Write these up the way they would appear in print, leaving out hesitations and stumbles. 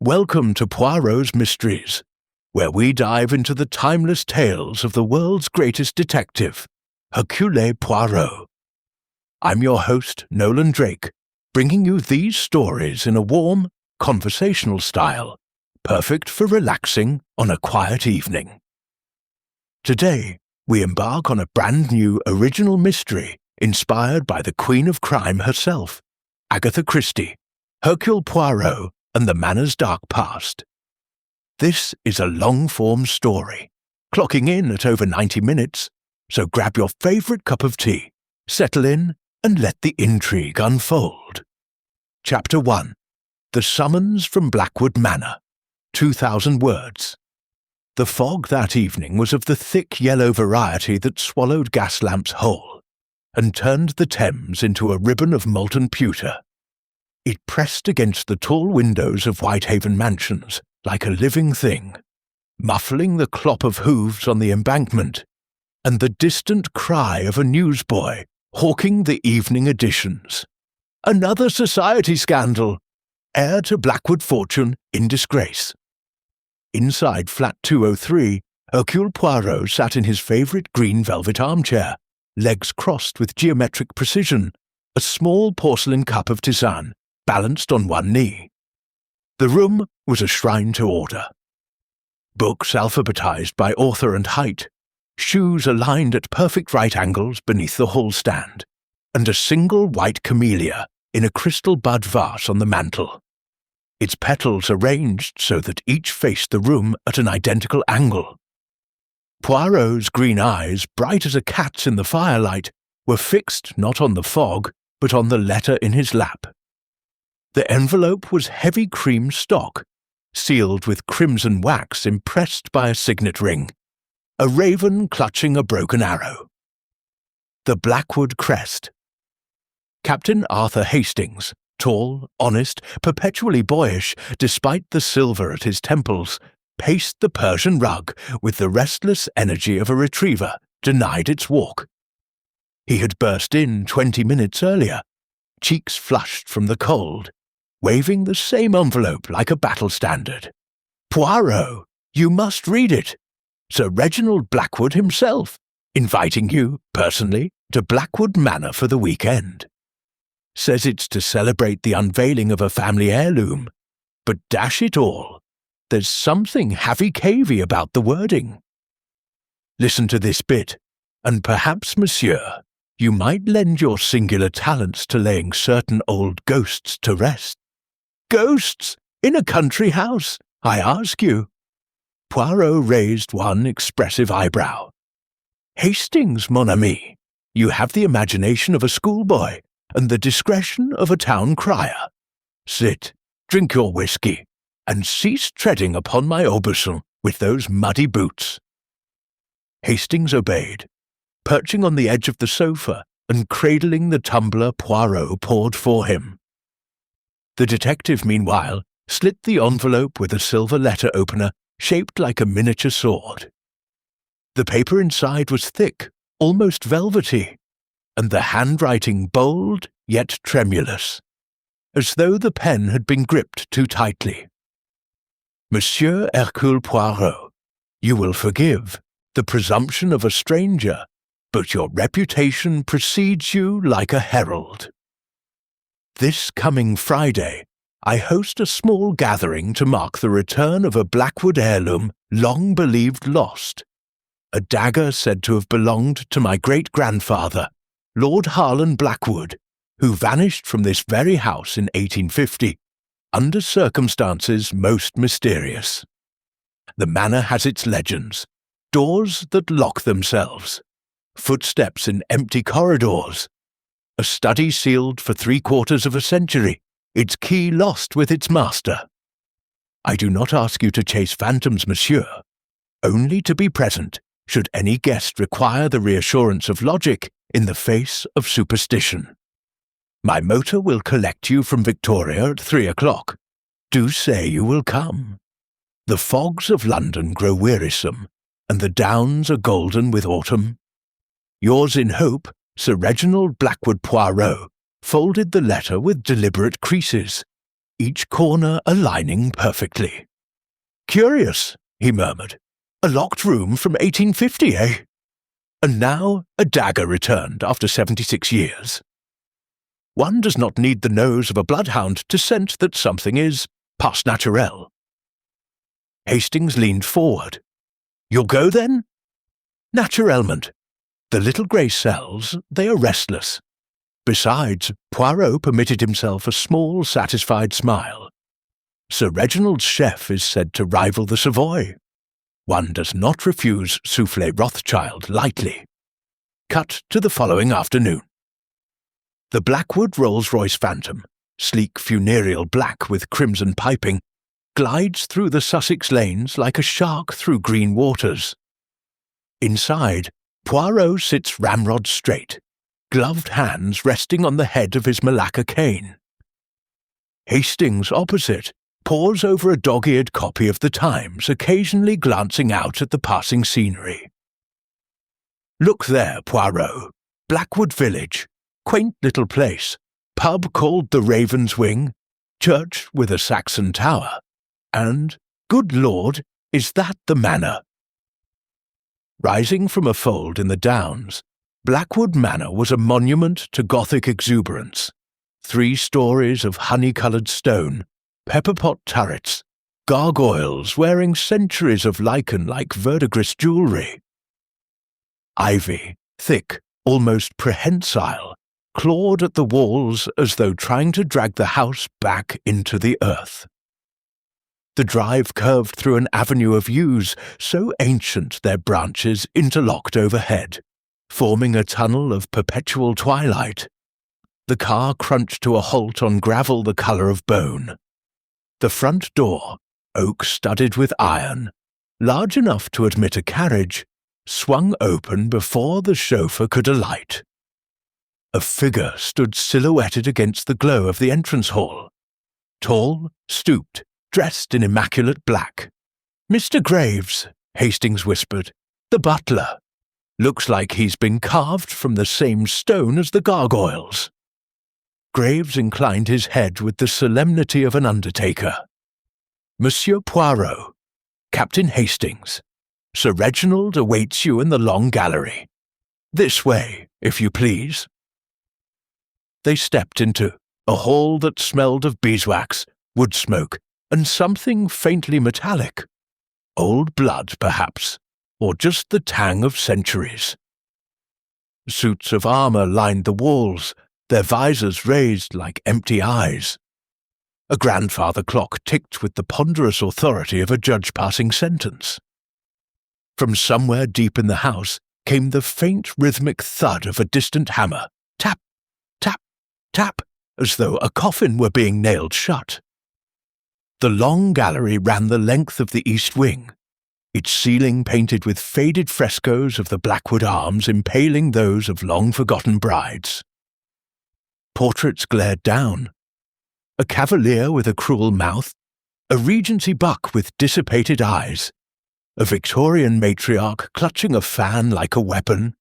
Welcome to Poirot's Mysteries, where we dive into the timeless tales of the world's greatest detective, Hercule Poirot. I'm your host, Nolan Drake, bringing you these stories in a warm, conversational style, perfect for relaxing on a quiet evening. Today, we embark on a brand new original mystery inspired by the Queen of Crime herself, Agatha Christie, Hercule Poirot, and the Manor's dark past. This is a long-form story, clocking in at over 90 minutes, so grab your favourite cup of tea, settle in, and let the intrigue unfold. Chapter 1. The Summons from Blackwood Manor. 2,000 words. The fog that evening was of the thick yellow variety that swallowed gas lamps whole, and turned the Thames into a ribbon of molten pewter. It pressed against the tall windows of Whitehaven mansions like a living thing, muffling the clop of hooves on the embankment, and the distant cry of a newsboy hawking the evening editions. Another society scandal! Heir to Blackwood fortune in disgrace. Inside flat 203, Hercule Poirot sat in his favourite green velvet armchair, legs crossed with geometric precision, a small porcelain cup of tisane balanced on one knee. The room was a shrine to order. Books alphabetized by author and height, shoes aligned at perfect right angles beneath the hall stand, and a single white camellia in a crystal bud vase on the mantel, its petals arranged so that each faced the room at an identical angle. Poirot's green eyes, bright as a cat's in the firelight, were fixed not on the fog, but on the letter in his lap. The envelope was heavy cream stock, sealed with crimson wax impressed by a signet ring, a raven clutching a broken arrow. The Blackwood crest. Captain Arthur Hastings, tall, honest, perpetually boyish, despite the silver at his temples, paced the Persian rug with the restless energy of a retriever denied its walk. He had burst in 20 minutes earlier, cheeks flushed from the cold, waving the same envelope like a battle standard. "Poirot, you must read it. Sir Reginald Blackwood himself, inviting you, personally, to Blackwood Manor for the weekend. Says it's to celebrate the unveiling of a family heirloom, but dash it all, there's something havey-cavey about the wording. Listen to this bit, and perhaps, monsieur, you might lend your singular talents to laying certain old ghosts to rest." "Ghosts? In a country house? I ask you." Poirot raised one expressive eyebrow. "Hastings, mon ami, you have the imagination of a schoolboy and the discretion of a town crier. Sit, drink your whisky, and cease treading upon my aubusson with those muddy boots." Hastings obeyed, perching on the edge of the sofa and cradling the tumbler Poirot poured for him. The detective, meanwhile, slit the envelope with a silver letter opener shaped like a miniature sword. The paper inside was thick, almost velvety, and the handwriting bold yet tremulous, as though the pen had been gripped too tightly. "Monsieur Hercule Poirot, you will forgive the presumption of a stranger, but your reputation precedes you like a herald. This coming Friday, I host a small gathering to mark the return of a Blackwood heirloom long believed lost, a dagger said to have belonged to my great-grandfather, Lord Harlan Blackwood, who vanished from this very house in 1850, under circumstances most mysterious. The manor has its legends, doors that lock themselves, footsteps in empty corridors, a study sealed for 3/4 of a century, its key lost with its master. I do not ask you to chase phantoms, monsieur, only to be present should any guest require the reassurance of logic in the face of superstition. My motor will collect you from Victoria at 3 o'clock. Do say you will come. The fogs of London grow wearisome, and the downs are golden with autumn. Yours in hope, Sir Reginald Blackwood Poirot, folded the letter with deliberate creases, each corner aligning perfectly. "Curious," he murmured. "A locked room from 1850, eh? And now a dagger returned after 76 years. One does not need the nose of a bloodhound to scent that something is pas naturel." Hastings leaned forward. "You'll go, then?" "Naturellement. The little grey cells, they are restless." Besides, Poirot permitted himself a small, satisfied smile. Sir Reginald's chef is said to rival the Savoy. One does not refuse soufflé Rothschild lightly. Cut to the following afternoon. The Blackwood Rolls-Royce Phantom, sleek funereal black with crimson piping, glides through the Sussex lanes like a shark through green waters. Inside, Poirot sits ramrod straight, gloved hands resting on the head of his Malacca cane. Hastings, opposite, pores over a dog-eared copy of the Times, occasionally glancing out at the passing scenery. "Look there, Poirot. Blackwood Village. Quaint little place. Pub called the Raven's Wing. Church with a Saxon tower. And, good Lord, is that the Manor?" Rising from a fold in the Downs, Blackwood Manor was a monument to Gothic exuberance. 3 stories of honey-coloured stone, pepper-pot turrets, gargoyles wearing centuries of lichen like verdigris jewellery. Ivy, thick, almost prehensile, clawed at the walls as though trying to drag the house back into the earth. The drive curved through an avenue of yews so ancient their branches interlocked overhead, forming a tunnel of perpetual twilight. The car crunched to a halt on gravel the colour of bone. The front door, oak-studded with iron, large enough to admit a carriage, swung open before the chauffeur could alight. A figure stood silhouetted against the glow of the entrance hall. Tall, stooped, dressed in immaculate black. "Mr. Graves," Hastings whispered, "the butler. Looks like he's been carved from the same stone as the gargoyles." Graves inclined his head with the solemnity of an undertaker. "Monsieur Poirot, Captain Hastings, Sir Reginald awaits you in the long gallery. This way, if you please." They stepped into a hall that smelled of beeswax, wood smoke, and something faintly metallic. Old blood, perhaps, or just the tang of centuries. Suits of armour lined the walls, their visors raised like empty eyes. A grandfather clock ticked with the ponderous authority of a judge passing sentence. From somewhere deep in the house came the faint rhythmic thud of a distant hammer, tap, tap, tap, as though a coffin were being nailed shut. The long gallery ran the length of the east wing, its ceiling painted with faded frescoes of the Blackwood arms impaling those of long-forgotten brides. Portraits glared down. A cavalier with a cruel mouth, a Regency buck with dissipated eyes, a Victorian matriarch clutching a fan like a weapon.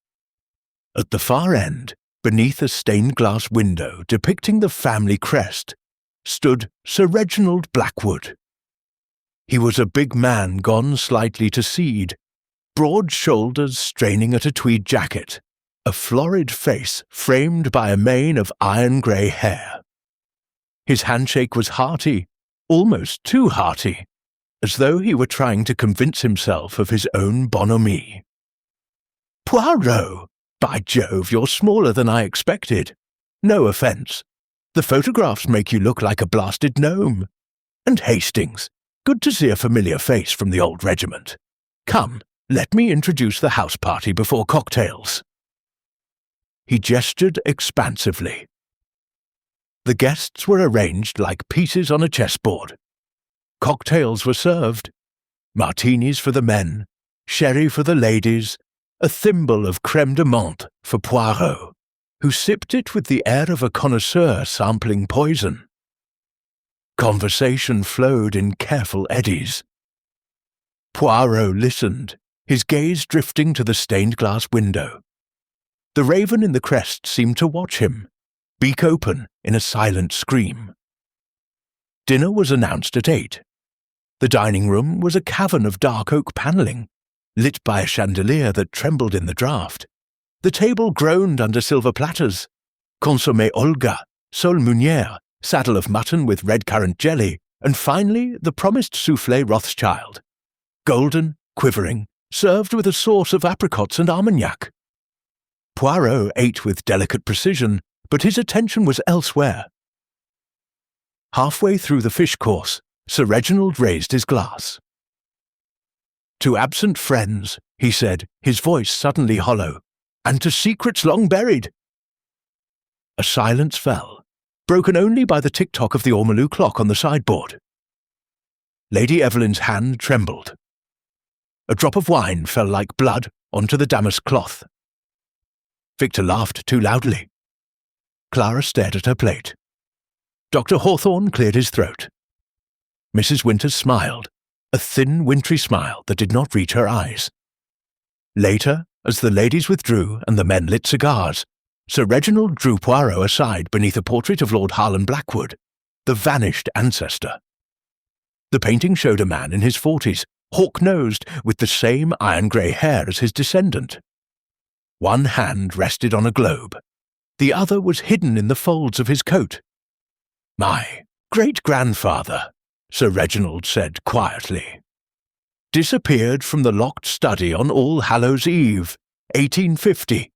At the far end, beneath a stained-glass window depicting the family crest, stood Sir Reginald Blackwood. He was a big man gone slightly to seed, broad shoulders straining at a tweed jacket, a florid face framed by a mane of iron-grey hair. His handshake was hearty, almost too hearty, as though he were trying to convince himself of his own bonhomie. "Poirot! By Jove, you're smaller than I expected. No offence. The photographs make you look like a blasted gnome. And Hastings, good to see a familiar face from the old regiment. Come, let me introduce the house party before cocktails." He gestured expansively. The guests were arranged like pieces on a chessboard. Cocktails were served. Martinis for the men, sherry for the ladies, a thimble of crème de menthe for Poirot, who sipped it with the air of a connoisseur sampling poison. Conversation flowed in careful eddies. Poirot listened, his gaze drifting to the stained-glass window. The raven in the crest seemed to watch him, beak open in a silent scream. Dinner was announced at 8. The dining room was a cavern of dark oak panelling, lit by a chandelier that trembled in the draught. The table groaned under silver platters. Consommé Olga, sole meunière, saddle of mutton with red currant jelly, and finally the promised soufflé Rothschild. Golden, quivering, served with a sauce of apricots and armagnac. Poirot ate with delicate precision, but his attention was elsewhere. Halfway through the fish course, Sir Reginald raised his glass. "To absent friends," he said, his voice suddenly hollow, "and to secrets long buried." A silence fell, broken only by the tick-tock of the ormolu clock on the sideboard. Lady Evelyn's hand trembled. A drop of wine fell like blood onto the damask cloth. Victor laughed too loudly. Clara stared at her plate. Dr. Hawthorne cleared his throat. Mrs. Winters smiled, a thin, wintry smile that did not reach her eyes. Later, as the ladies withdrew and the men lit cigars, Sir Reginald drew Poirot aside beneath a portrait of Lord Harlan Blackwood, the vanished ancestor. The painting showed a man in his 40s, hawk-nosed, with the same iron-grey hair as his descendant. One hand rested on a globe. The other was hidden in the folds of his coat. "My great-grandfather," Sir Reginald said quietly, "disappeared from the locked study on All Hallows' Eve, 1850.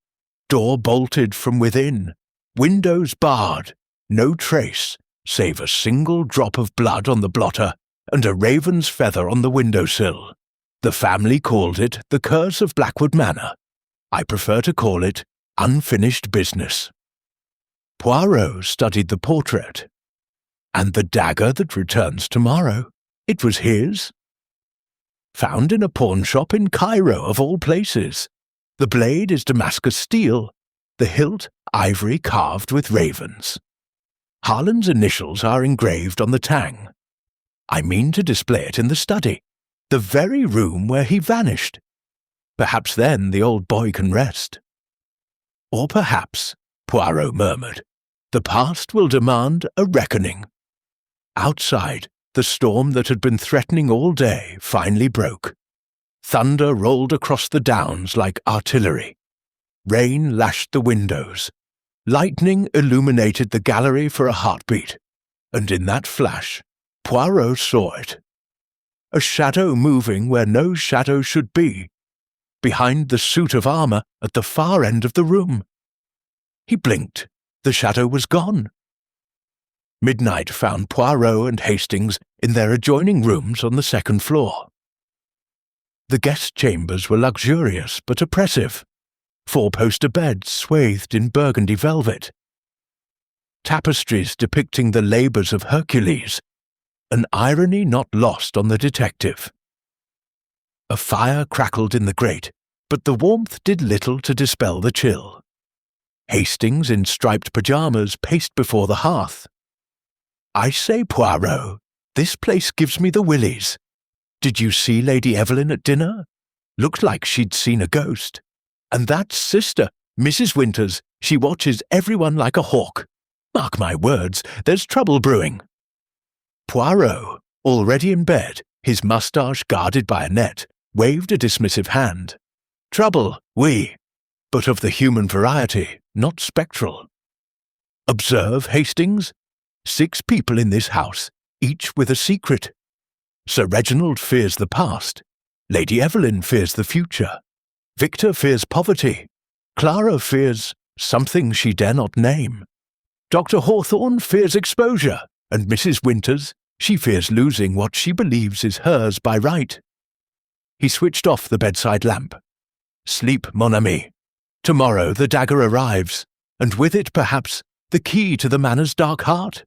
Door bolted from within, windows barred, no trace, save a single drop of blood on the blotter and a raven's feather on the windowsill. The family called it the Curse of Blackwood Manor. I prefer to call it unfinished business." Poirot studied the portrait. "And the dagger that returns tomorrow, it was his?" "Found in a pawnshop in Cairo, of all places. The blade is Damascus steel, the hilt ivory carved with ravens. Harlan's initials are engraved on the tang. I mean to display it in the study, the very room where he vanished. Perhaps then the old boy can rest." "Or perhaps," Poirot murmured, "the past will demand a reckoning." Outside, the storm that had been threatening all day finally broke. Thunder rolled across the downs like artillery. Rain lashed the windows. Lightning illuminated the gallery for a heartbeat, and in that flash, Poirot saw it. A shadow moving where no shadow should be, behind the suit of armour at the far end of the room. He blinked. The shadow was gone. Midnight found Poirot and Hastings in their adjoining rooms on the second floor. The guest chambers were luxurious but oppressive. 4-poster beds swathed in burgundy velvet. Tapestries depicting the labours of Hercules, an irony not lost on the detective. A fire crackled in the grate, but the warmth did little to dispel the chill. Hastings in striped pyjamas paced before the hearth. "I say, Poirot, this place gives me the willies. Did you see Lady Evelyn at dinner? Looked like she'd seen a ghost. And that sister, Mrs. Winters, she watches everyone like a hawk. Mark my words, there's trouble brewing." Poirot, already in bed, his moustache guarded by a net, waved a dismissive hand. "Trouble, oui, but of the human variety, not spectral. Observe, Hastings. 6 people in this house, each with a secret. Sir Reginald fears the past. Lady Evelyn fears the future. Victor fears poverty. Clara fears something she dare not name. Dr. Hawthorne fears exposure, and Mrs. Winters, she fears losing what she believes is hers by right." He switched off the bedside lamp. "Sleep, mon ami. Tomorrow the dagger arrives, and with it, perhaps, the key to the manor's dark heart."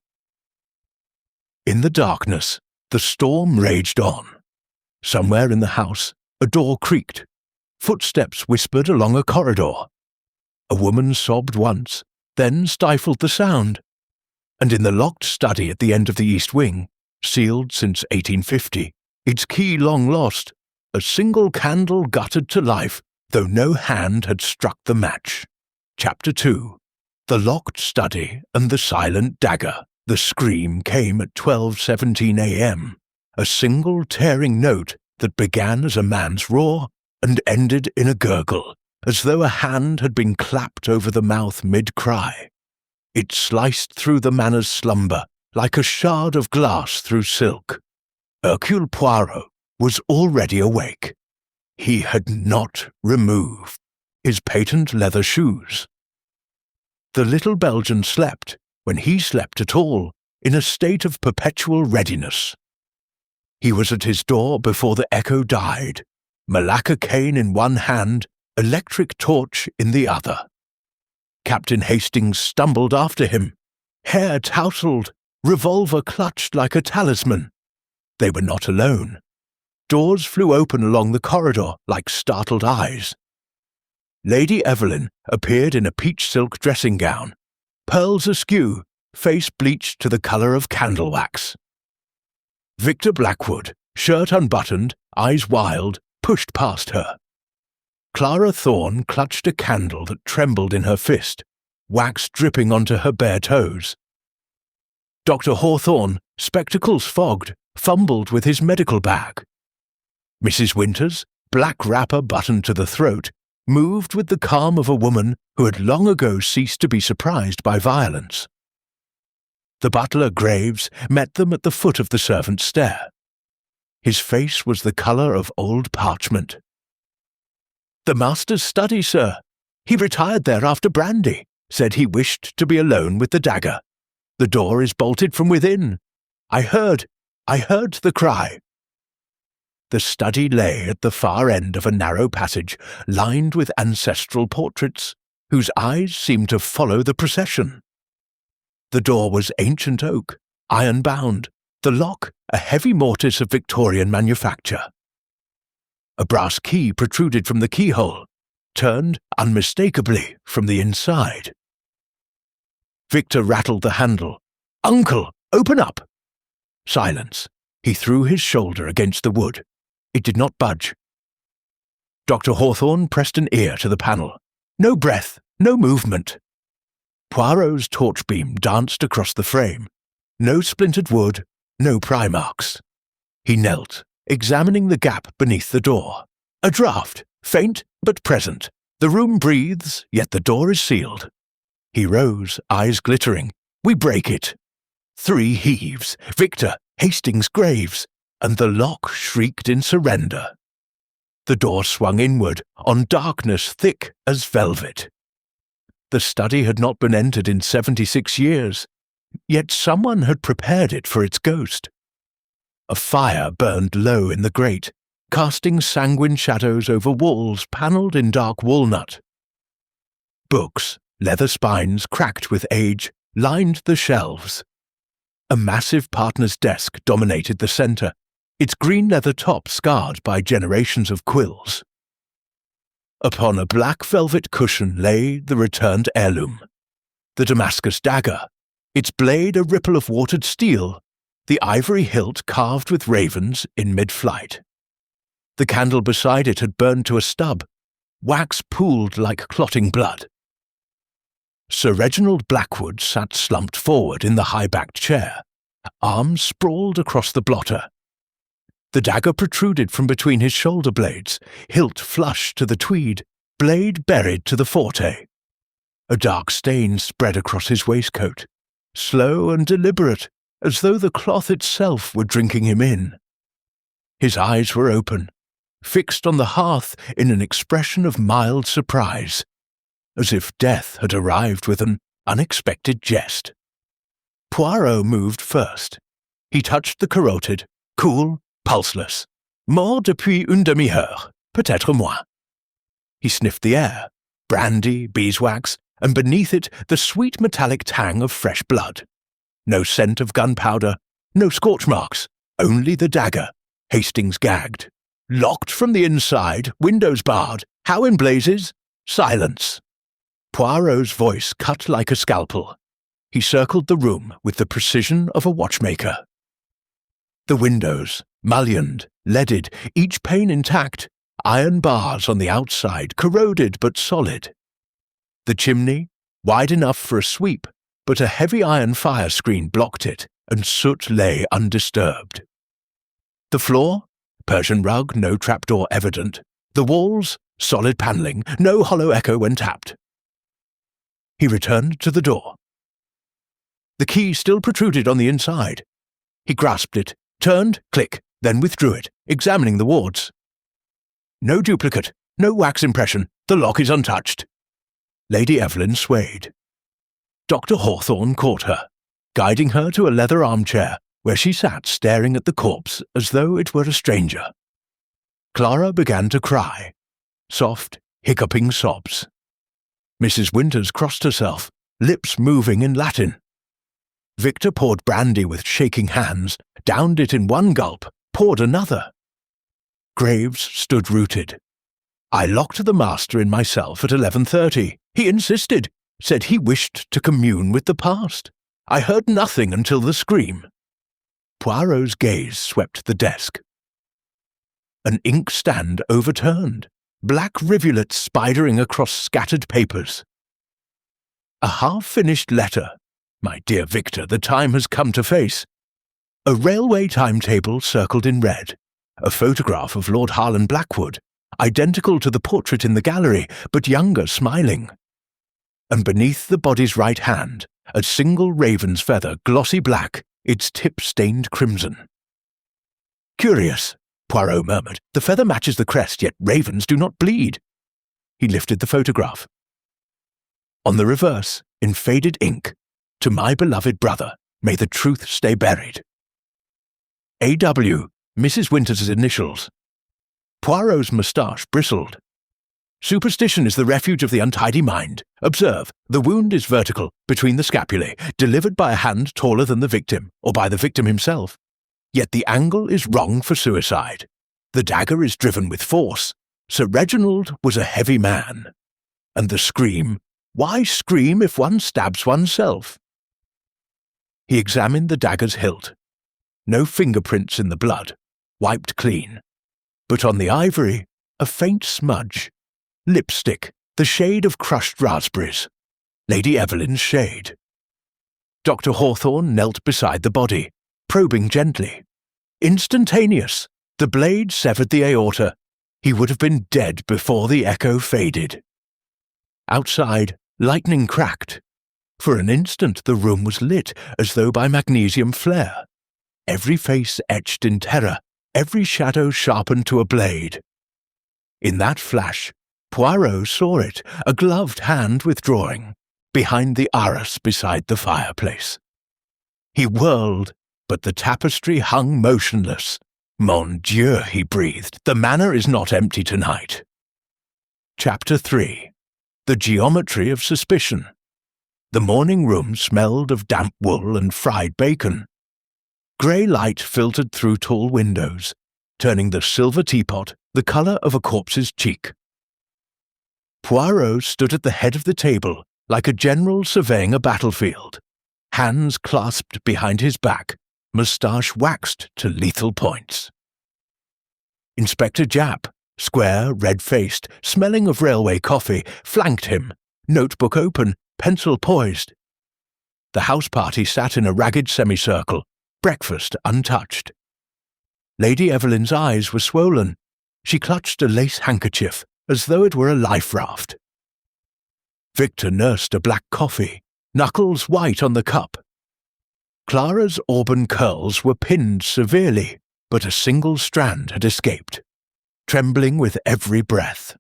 In the darkness, the storm raged on. Somewhere in the house, a door creaked. Footsteps whispered along a corridor. A woman sobbed once, then stifled the sound. And in the locked study at the end of the east wing, sealed since 1850, its key long lost, a single candle guttered to life, though no hand had struck the match. Chapter 2. The Locked Study and the Silent Dagger. The scream came at 12:17 a.m., a single tearing note that began as a man's roar and ended in a gurgle, as though a hand had been clapped over the mouth mid-cry. It sliced through the manor's slumber like a shard of glass through silk. Hercule Poirot was already awake. He had not removed his patent leather shoes. The little Belgian slept, when he slept at all, in a state of perpetual readiness. He was at his door before the echo died, Malacca cane in one hand, electric torch in the other. Captain Hastings stumbled after him, hair tousled, revolver clutched like a talisman. They were not alone. Doors flew open along the corridor like startled eyes. Lady Evelyn appeared in a peach silk dressing gown, pearls askew, face bleached to the colour of candle wax. Victor Blackwood, shirt unbuttoned, eyes wild, pushed past her. Clara Thorne clutched a candle that trembled in her fist, wax dripping onto her bare toes. Dr. Hawthorne, spectacles fogged, fumbled with his medical bag. Mrs. Winters, black wrapper buttoned to the throat, moved with the calm of a woman who had long ago ceased to be surprised by violence. The butler, Graves, met them at the foot of the servants' stair. His face was the colour of old parchment. "The master's study, sir. He retired there after brandy, said he wished to be alone with the dagger. The door is bolted from within. I heard the cry." The study lay at the far end of a narrow passage lined with ancestral portraits, whose eyes seemed to follow the procession. The door was ancient oak, iron-bound, the lock a heavy mortise of Victorian manufacture. A brass key protruded from the keyhole, turned unmistakably from the inside. Victor rattled the handle. "Uncle, open up!" Silence. He threw his shoulder against the wood. It did not budge. Dr. Hawthorne pressed an ear to the panel. No breath, no movement. Poirot's torch beam danced across the frame. No splintered wood, no pry marks. He knelt, examining the gap beneath the door. A draught, faint but present. The room breathes, yet the door is sealed. He rose, eyes glittering. We break it. 3 heaves. Victor, Hastings, Graves, and the lock shrieked in surrender. The door swung inward, on darkness thick as velvet. The study had not been entered in 76 years, yet someone had prepared it for its ghost. A fire burned low in the grate, casting sanguine shadows over walls panelled in dark walnut. Books, leather spines cracked with age, lined the shelves. A massive partner's desk dominated the centre, its green leather top scarred by generations of quills. Upon a black velvet cushion lay the returned heirloom, the Damascus dagger, its blade a ripple of watered steel, the ivory hilt carved with ravens in mid-flight. The candle beside it had burned to a stub, wax pooled like clotting blood. Sir Reginald Blackwood sat slumped forward in the high-backed chair, arms sprawled across the blotter. The dagger protruded from between his shoulder blades, hilt flush to the tweed, blade buried to the forte. A dark stain spread across his waistcoat, slow and deliberate, as though the cloth itself were drinking him in. His eyes were open, fixed on the hearth in an expression of mild surprise, as if death had arrived with an unexpected jest. Poirot moved first. He touched the carotid, cool, pulseless. Mort depuis une demi-heure, peut-être moins. He sniffed the air, brandy, beeswax, and beneath it the sweet metallic tang of fresh blood. No scent of gunpowder, no scorch marks, only the dagger. Hastings gagged. Locked from the inside, windows barred. How in blazes? Silence. Poirot's voice cut like a scalpel. He circled the room with the precision of a watchmaker. The windows, mullioned, leaded, each pane intact, iron bars on the outside, corroded but solid. The chimney, wide enough for a sweep, but a heavy iron fire screen blocked it, and soot lay undisturbed. The floor? Persian rug, no trapdoor evident. The walls? Solid panelling, no hollow echo when tapped. He returned to the door. The key still protruded on the inside. He grasped it, turned, click, then withdrew it, examining the wards. No duplicate, no wax impression, the lock is untouched. Lady Evelyn swayed. Dr. Hawthorne caught her, guiding her to a leather armchair, where she sat staring at the corpse as though it were a stranger. Clara began to cry, soft, hiccuping sobs. Mrs. Winters crossed herself, lips moving in Latin. Victor poured brandy with shaking hands, downed it in one gulp, poured another. Graves stood rooted. I locked the master in myself at 11:30. He insisted, said he wished to commune with the past. I heard nothing until the scream. Poirot's gaze swept the desk. An inkstand overturned, black rivulets spidering across scattered papers. A half-finished letter. My dear Victor, the time has come to face. A railway timetable circled in red. A photograph of Lord Harlan Blackwood, identical to the portrait in the gallery, but younger, smiling. And beneath the body's right hand, a single raven's feather, glossy black, its tip stained crimson. Curious, Poirot murmured. The feather matches the crest, yet ravens do not bleed. He lifted the photograph. On the reverse, in faded ink, to my beloved brother, may the truth stay buried. A.W., Mrs. Winters' initials. Poirot's moustache bristled. Superstition is the refuge of the untidy mind. Observe, the wound is vertical, between the scapulae, delivered by a hand taller than the victim, or by the victim himself. Yet the angle is wrong for suicide. The dagger is driven with force. Sir Reginald was a heavy man. And the scream, why scream if one stabs oneself? He examined the dagger's hilt. No fingerprints in the blood, wiped clean. But on the ivory, a faint smudge. Lipstick, the shade of crushed raspberries. Lady Evelyn's shade. Dr. Hawthorne knelt beside the body, probing gently. Instantaneous. The blade severed the aorta. He would have been dead before the echo faded. Outside, lightning cracked. For an instant the room was lit, as though by magnesium flare. Every face etched in terror, every shadow sharpened to a blade. In that flash, Poirot saw it, a gloved hand withdrawing, behind the arras beside the fireplace. He whirled, but the tapestry hung motionless. Mon Dieu, he breathed, the manor is not empty tonight. Chapter 3. The Geometry of Suspicion. The morning room smelled of damp wool and fried bacon. Grey light filtered through tall windows, turning the silver teapot the colour of a corpse's cheek. Poirot stood at the head of the table like a general surveying a battlefield, hands clasped behind his back, moustache waxed to lethal points. Inspector Japp, square, red-faced, smelling of railway coffee, flanked him, notebook open, pencil poised. The house party sat in a ragged semicircle, breakfast untouched. Lady Evelyn's eyes were swollen. She clutched a lace handkerchief, as though it were a life raft. Victor nursed a black coffee, knuckles white on the cup. Clara's auburn curls were pinned severely, but a single strand had escaped, trembling with every breath.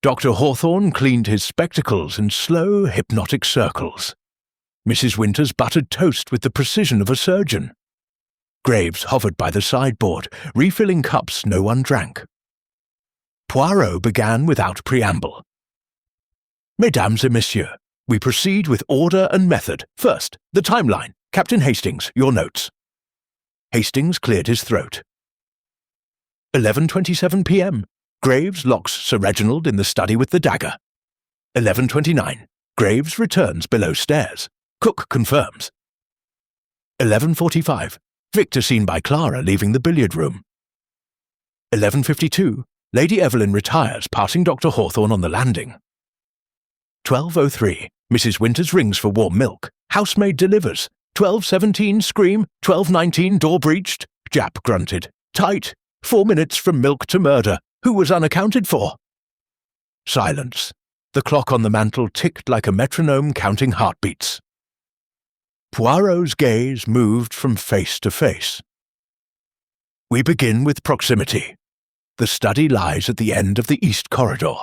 Dr. Hawthorne cleaned his spectacles in slow, hypnotic circles. Mrs. Winters buttered toast with the precision of a surgeon. Graves hovered by the sideboard, refilling cups no one drank. Poirot began without preamble. Mesdames et messieurs, we proceed with order and method. First, the timeline. Captain Hastings, your notes. Hastings cleared his throat. 11:27 p.m. Graves locks Sir Reginald in the study with the dagger. 11:29. Graves returns below stairs. Cook confirms. 11:45. Victor seen by Clara leaving the billiard room. 11:52. Lady Evelyn retires, passing Dr. Hawthorne on the landing. 12:03. Mrs. Winters rings for warm milk. Housemaid delivers. 12:17. Scream. 12:19. Door breached. Jap grunted. Tight. 4 minutes from milk to murder. Who was unaccounted for? Silence. The clock on the mantel ticked like a metronome counting heartbeats. Poirot's gaze moved from face to face. We begin with proximity. The study lies at the end of the east corridor.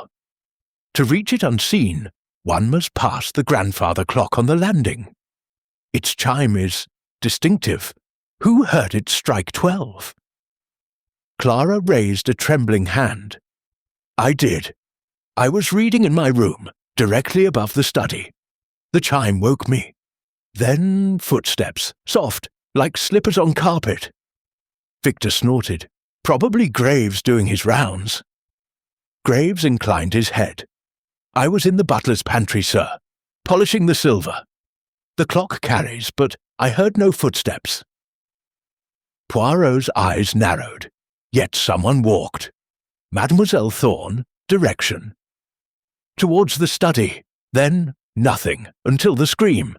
To reach it unseen, one must pass the grandfather clock on the landing. Its chime is distinctive. Who heard it strike 12? Clara raised a trembling hand. I did. I was reading in my room, directly above the study. The chime woke me. Then footsteps, soft, like slippers on carpet. Victor snorted. Probably Graves doing his rounds. Graves inclined his head. I was in the butler's pantry, sir, polishing the silver. The clock carries, but I heard no footsteps. Poirot's eyes narrowed. Yet someone walked. Mademoiselle Thorne, direction. Towards the study, then nothing, until the scream.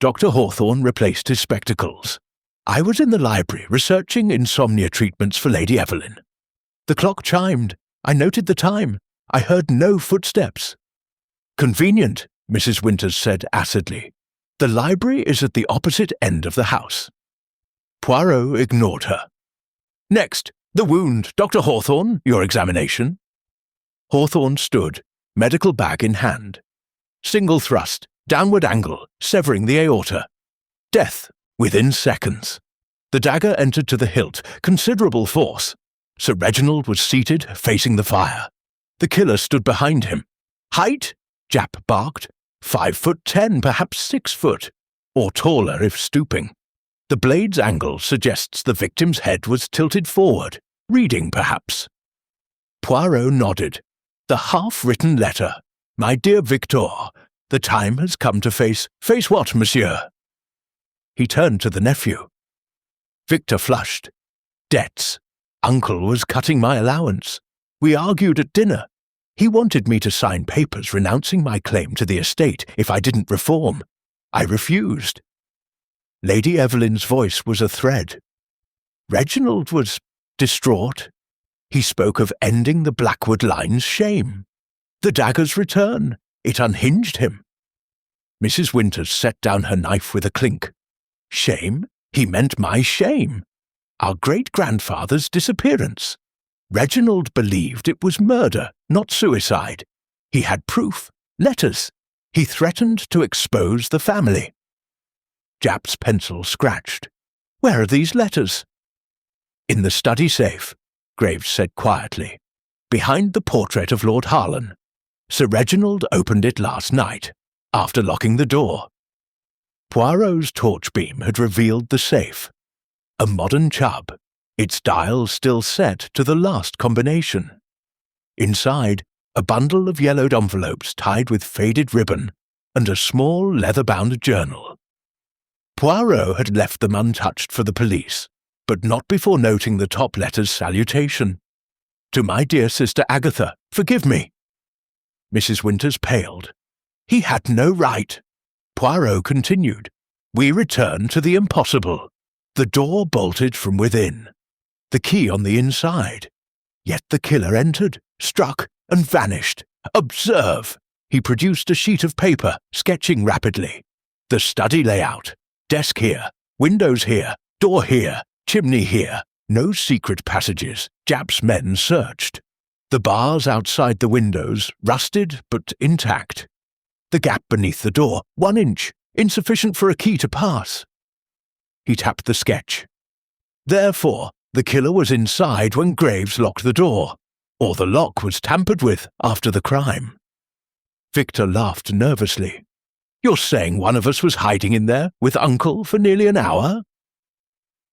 Dr. Hawthorne replaced his spectacles. I was in the library researching insomnia treatments for Lady Evelyn. The clock chimed. I noted the time. I heard no footsteps. Convenient, Mrs. Winters said acidly. The library is at the opposite end of the house. Poirot ignored her. Next, the wound. Dr. Hawthorne, your examination. Hawthorne stood, medical bag in hand. Single thrust, downward angle, severing the aorta. Death, within seconds. The dagger entered to the hilt, considerable force. Sir Reginald was seated, facing the fire. The killer stood behind him. Height? Jap barked. 5'10", perhaps 6 foot, or taller if stooping. The blade's angle suggests the victim's head was tilted forward, reading perhaps. Poirot nodded. The half-written letter. My dear Victor, the time has come to face what, monsieur? He turned to the nephew. Victor flushed. Debts. Uncle was cutting my allowance. We argued at dinner. He wanted me to sign papers renouncing my claim to the estate if I didn't reform. I refused. Lady Evelyn's voice was a thread. Reginald was distraught. He spoke of ending the Blackwood line's shame. The dagger's return. It unhinged him. Mrs. Winters set down her knife with a clink. Shame? He meant my shame. Our great-grandfather's disappearance. Reginald believed it was murder, not suicide. He had proof, letters. He threatened to expose the family. Jap's pencil scratched. Where are these letters? In the study safe, Graves said quietly. Behind the portrait of Lord Harlan. Sir Reginald opened it last night, after locking the door. Poirot's torchbeam had revealed the safe. A modern Chubb, its dial still set to the last combination. Inside, a bundle of yellowed envelopes tied with faded ribbon, and a small leather-bound journal. Poirot had left them untouched for the police, but not before noting the top letter's salutation. To my dear sister Agatha, forgive me. Mrs. Winters paled. He had no right. Poirot continued. We return to the impossible. The door bolted from within. The key on the inside. Yet the killer entered, struck, and vanished. Observe! He produced a sheet of paper, sketching rapidly. The study layout. Desk here, windows here, door here, chimney here. No secret passages. Jap's men searched. The bars outside the windows, rusted but intact. The gap beneath the door, 1 inch, insufficient for a key to pass. He tapped the sketch. Therefore, the killer was inside when Graves locked the door, or the lock was tampered with after the crime. Victor laughed nervously. You're saying one of us was hiding in there with Uncle for nearly an hour?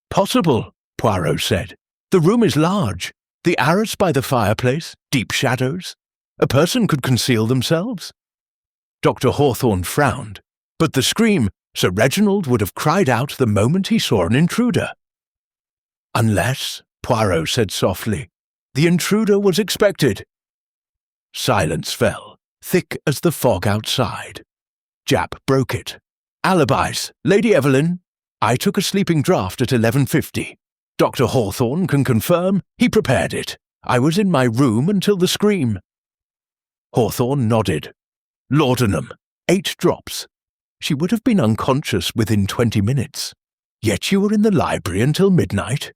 Possible, Poirot said. The room is large. The arras by the fireplace, deep shadows. A person could conceal themselves. Dr. Hawthorne frowned, but the scream, Sir Reginald would have cried out the moment he saw an intruder. Unless, Poirot said softly, the intruder was expected. Silence fell. thick as the fog outside. Jap broke it. Alibis, Lady Evelyn. I took a sleeping draught at 11:50. Dr. Hawthorne can confirm he prepared it. I was in my room until the scream. Hawthorne nodded. Laudanum, 8 drops. She would have been unconscious within 20 minutes. Yet you were in the library until midnight?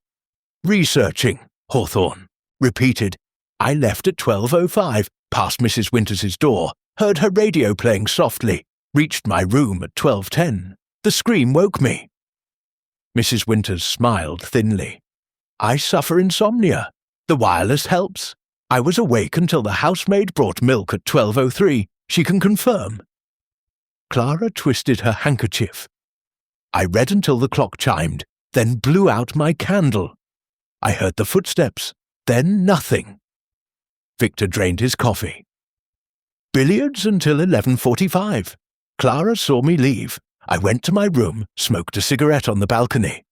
Researching, Hawthorne repeated. I left at 12:05, past Mrs. Winters's door, heard her radio playing softly, reached my room at 12:10. The scream woke me. Mrs. Winters smiled thinly. I suffer insomnia. The wireless helps. I was awake until the housemaid brought milk at 12:03. She can confirm. Clara twisted her handkerchief. I read until the clock chimed, then blew out my candle. I heard the footsteps, then nothing. Victor drained his coffee. Billiards until 11:45. Clara saw me leave. I went to my room, smoked a cigarette on the balcony.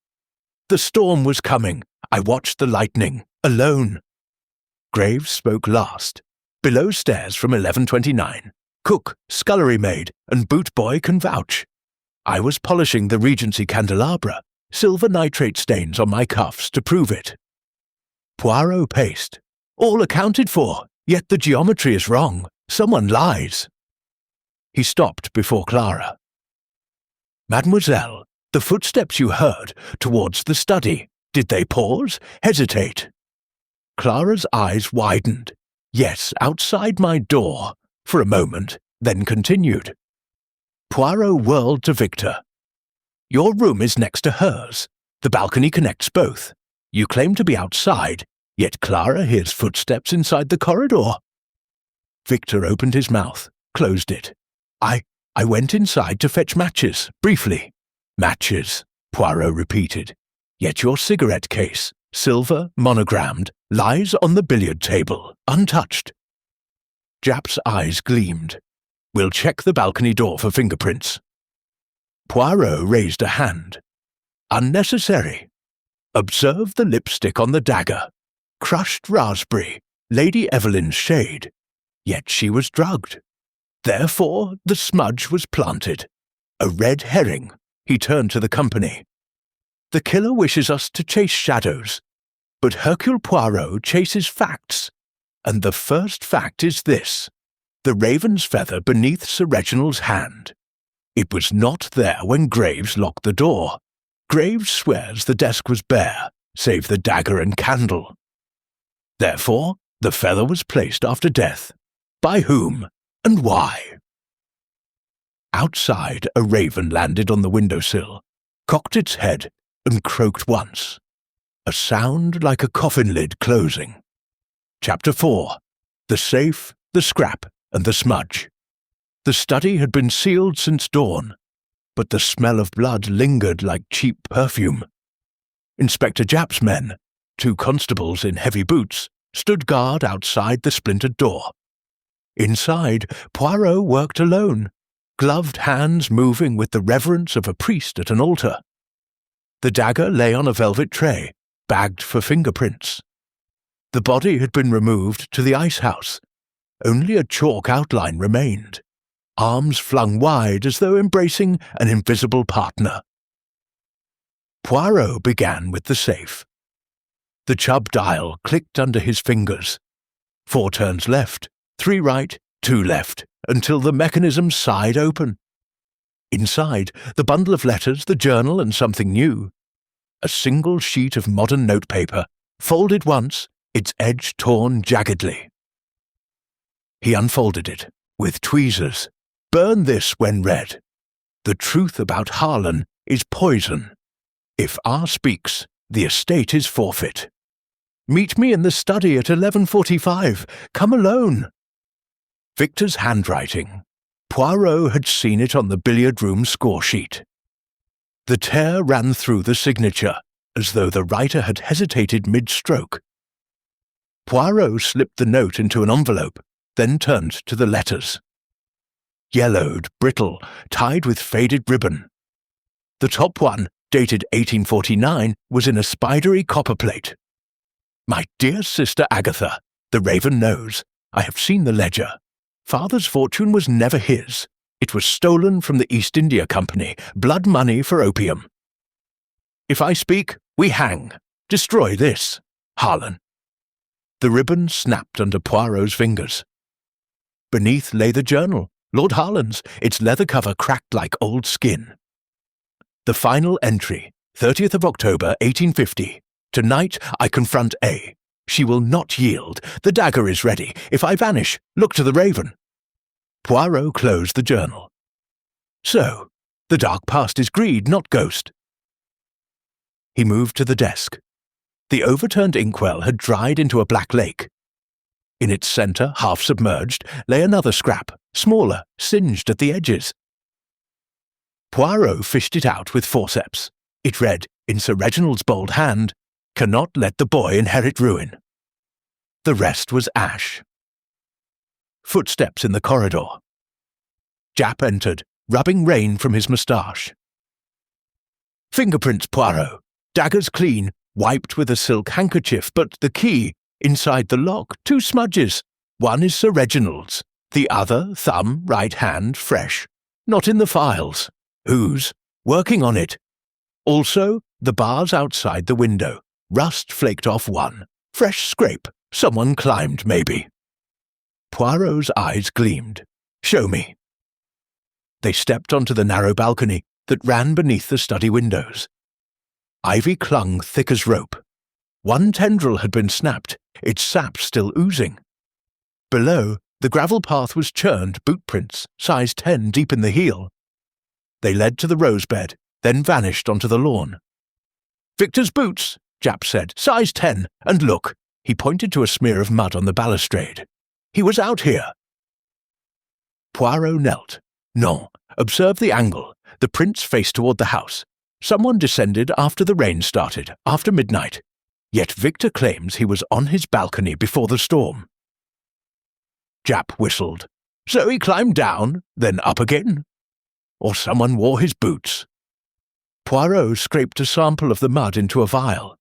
The storm was coming. I watched the lightning, alone. Graves spoke last. Below stairs from 11:29. Cook, scullery maid, and boot boy can vouch. I was polishing the Regency candelabra, silver nitrate stains on my cuffs to prove it. Poirot paced. All accounted for, yet the geometry is wrong. Someone lies. He stopped before Clara. Mademoiselle, the footsteps you heard towards the study, did they pause, hesitate? Clara's eyes widened. Yes, outside my door, for a moment, then continued. Poirot whirled to Victor. Your room is next to hers. The balcony connects both. You claim to be outside, yet Clara hears footsteps inside the corridor. Victor opened his mouth, closed it. I went inside to fetch matches, briefly. Matches, Poirot repeated. Yet your cigarette case, silver, monogrammed, lies on the billiard table, untouched. Jap's eyes gleamed. We'll check the balcony door for fingerprints. Poirot raised a hand. Unnecessary. Observe the lipstick on the dagger. Crushed raspberry, Lady Evelyn's shade. Yet she was drugged. Therefore, the smudge was planted. A red herring. He turned to the company. The killer wishes us to chase shadows, but Hercule Poirot chases facts. And the first fact is this. The raven's feather beneath Sir Reginald's hand. It was not there when Graves locked the door. Graves swears the desk was bare, save the dagger and candle. Therefore, the feather was placed after death. By whom, and why? Outside, a raven landed on the windowsill, cocked its head, and croaked once. A sound like a coffin lid closing. Chapter 4. The safe, the scrap, and the smudge. The study had been sealed since dawn, but the smell of blood lingered like cheap perfume. Inspector Jap's men, 2 constables in heavy boots, stood guard outside the splintered door. Inside, Poirot worked alone, gloved hands moving with the reverence of a priest at an altar. The dagger lay on a velvet tray, bagged for fingerprints. The body had been removed to the ice house. Only a chalk outline remained, arms flung wide as though embracing an invisible partner. Poirot began with the safe. The Chubb dial clicked under his fingers. 4 turns left, 3 right, 2 left, until the mechanism sighed open. Inside, the bundle of letters, the journal, and something new. A single sheet of modern notepaper, folded once, its edge torn jaggedly. He unfolded it, with tweezers. Burn this when read. The truth about Harlan is poison. If R speaks, the estate is forfeit. Meet me in the study at 11:45. Come alone. Victor's handwriting. Poirot had seen it on the billiard room score sheet. The tear ran through the signature, as though the writer had hesitated mid-stroke. Poirot slipped the note into an envelope, then turned to the letters. Yellowed, brittle, tied with faded ribbon. The top one, dated 1849, was in a spidery copperplate. My dear sister Agatha, the Raven knows. I have seen the ledger. Father's fortune was never his. It was stolen from the East India Company, blood money for opium. If I speak, we hang. Destroy this. Harlan. The ribbon snapped under Poirot's fingers. Beneath lay the journal, Lord Harlan's, its leather cover cracked like old skin. The final entry, 30th of October, 1850. Tonight I confront A. She will not yield. The dagger is ready. If I vanish, look to the raven. Poirot closed the journal. So, the dark past is greed, not ghost. He moved to the desk. The overturned inkwell had dried into a black lake. In its centre, half submerged, lay another scrap, smaller, singed at the edges. Poirot fished it out with forceps. It read, in Sir Reginald's bold hand, "Cannot let the boy inherit ruin." The rest was ash. Footsteps in the corridor. Japp entered, rubbing rain from his moustache. Fingerprints, Poirot. Daggers clean, wiped with a silk handkerchief, but the key, inside the lock, 2 smudges. One is Sir Reginald's, the other, thumb, right hand, fresh. Not in the files. Whose? Working on it. Also, the bars outside the window. Rust flaked off one. Fresh scrape. Someone climbed, maybe. Poirot's eyes gleamed. Show me. They stepped onto the narrow balcony that ran beneath the study windows. Ivy clung thick as rope. One tendril had been snapped, its sap still oozing. Below, the gravel path was churned bootprints, size 10 deep in the heel. They led to the rose bed, then vanished onto the lawn. "Victor's boots," Japp said, "size 10, and look." He pointed to a smear of mud on the balustrade. "He was out here." Poirot knelt. "Non. Observe the angle. The prints faced toward the house. Someone descended after the rain started, after midnight. Yet Victor claims he was on his balcony before the storm." Japp whistled. "So he climbed down, then up again? Or someone wore his boots." Poirot scraped a sample of the mud into a vial.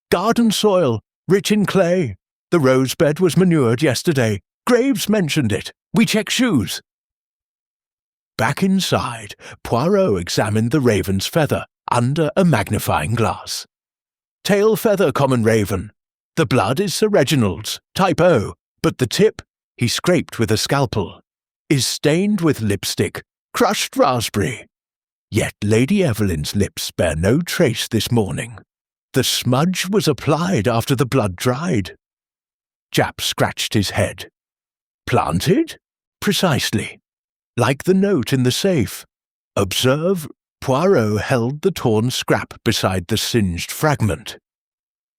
"Garden soil, rich in clay. The rose bed was manured yesterday. Graves mentioned it. We check shoes." Back inside, Poirot examined the raven's feather under a magnifying glass. "Tail feather, common raven. The blood is Sir Reginald's, type O, but the tip," he scraped with a scalpel, "is stained with lipstick, crushed raspberry. Yet Lady Evelyn's lips bear no trace this morning. The smudge was applied after the blood dried." Japp scratched his head. "Planted? Precisely. Like the note in the safe. Observe." Poirot held the torn scrap beside the singed fragment.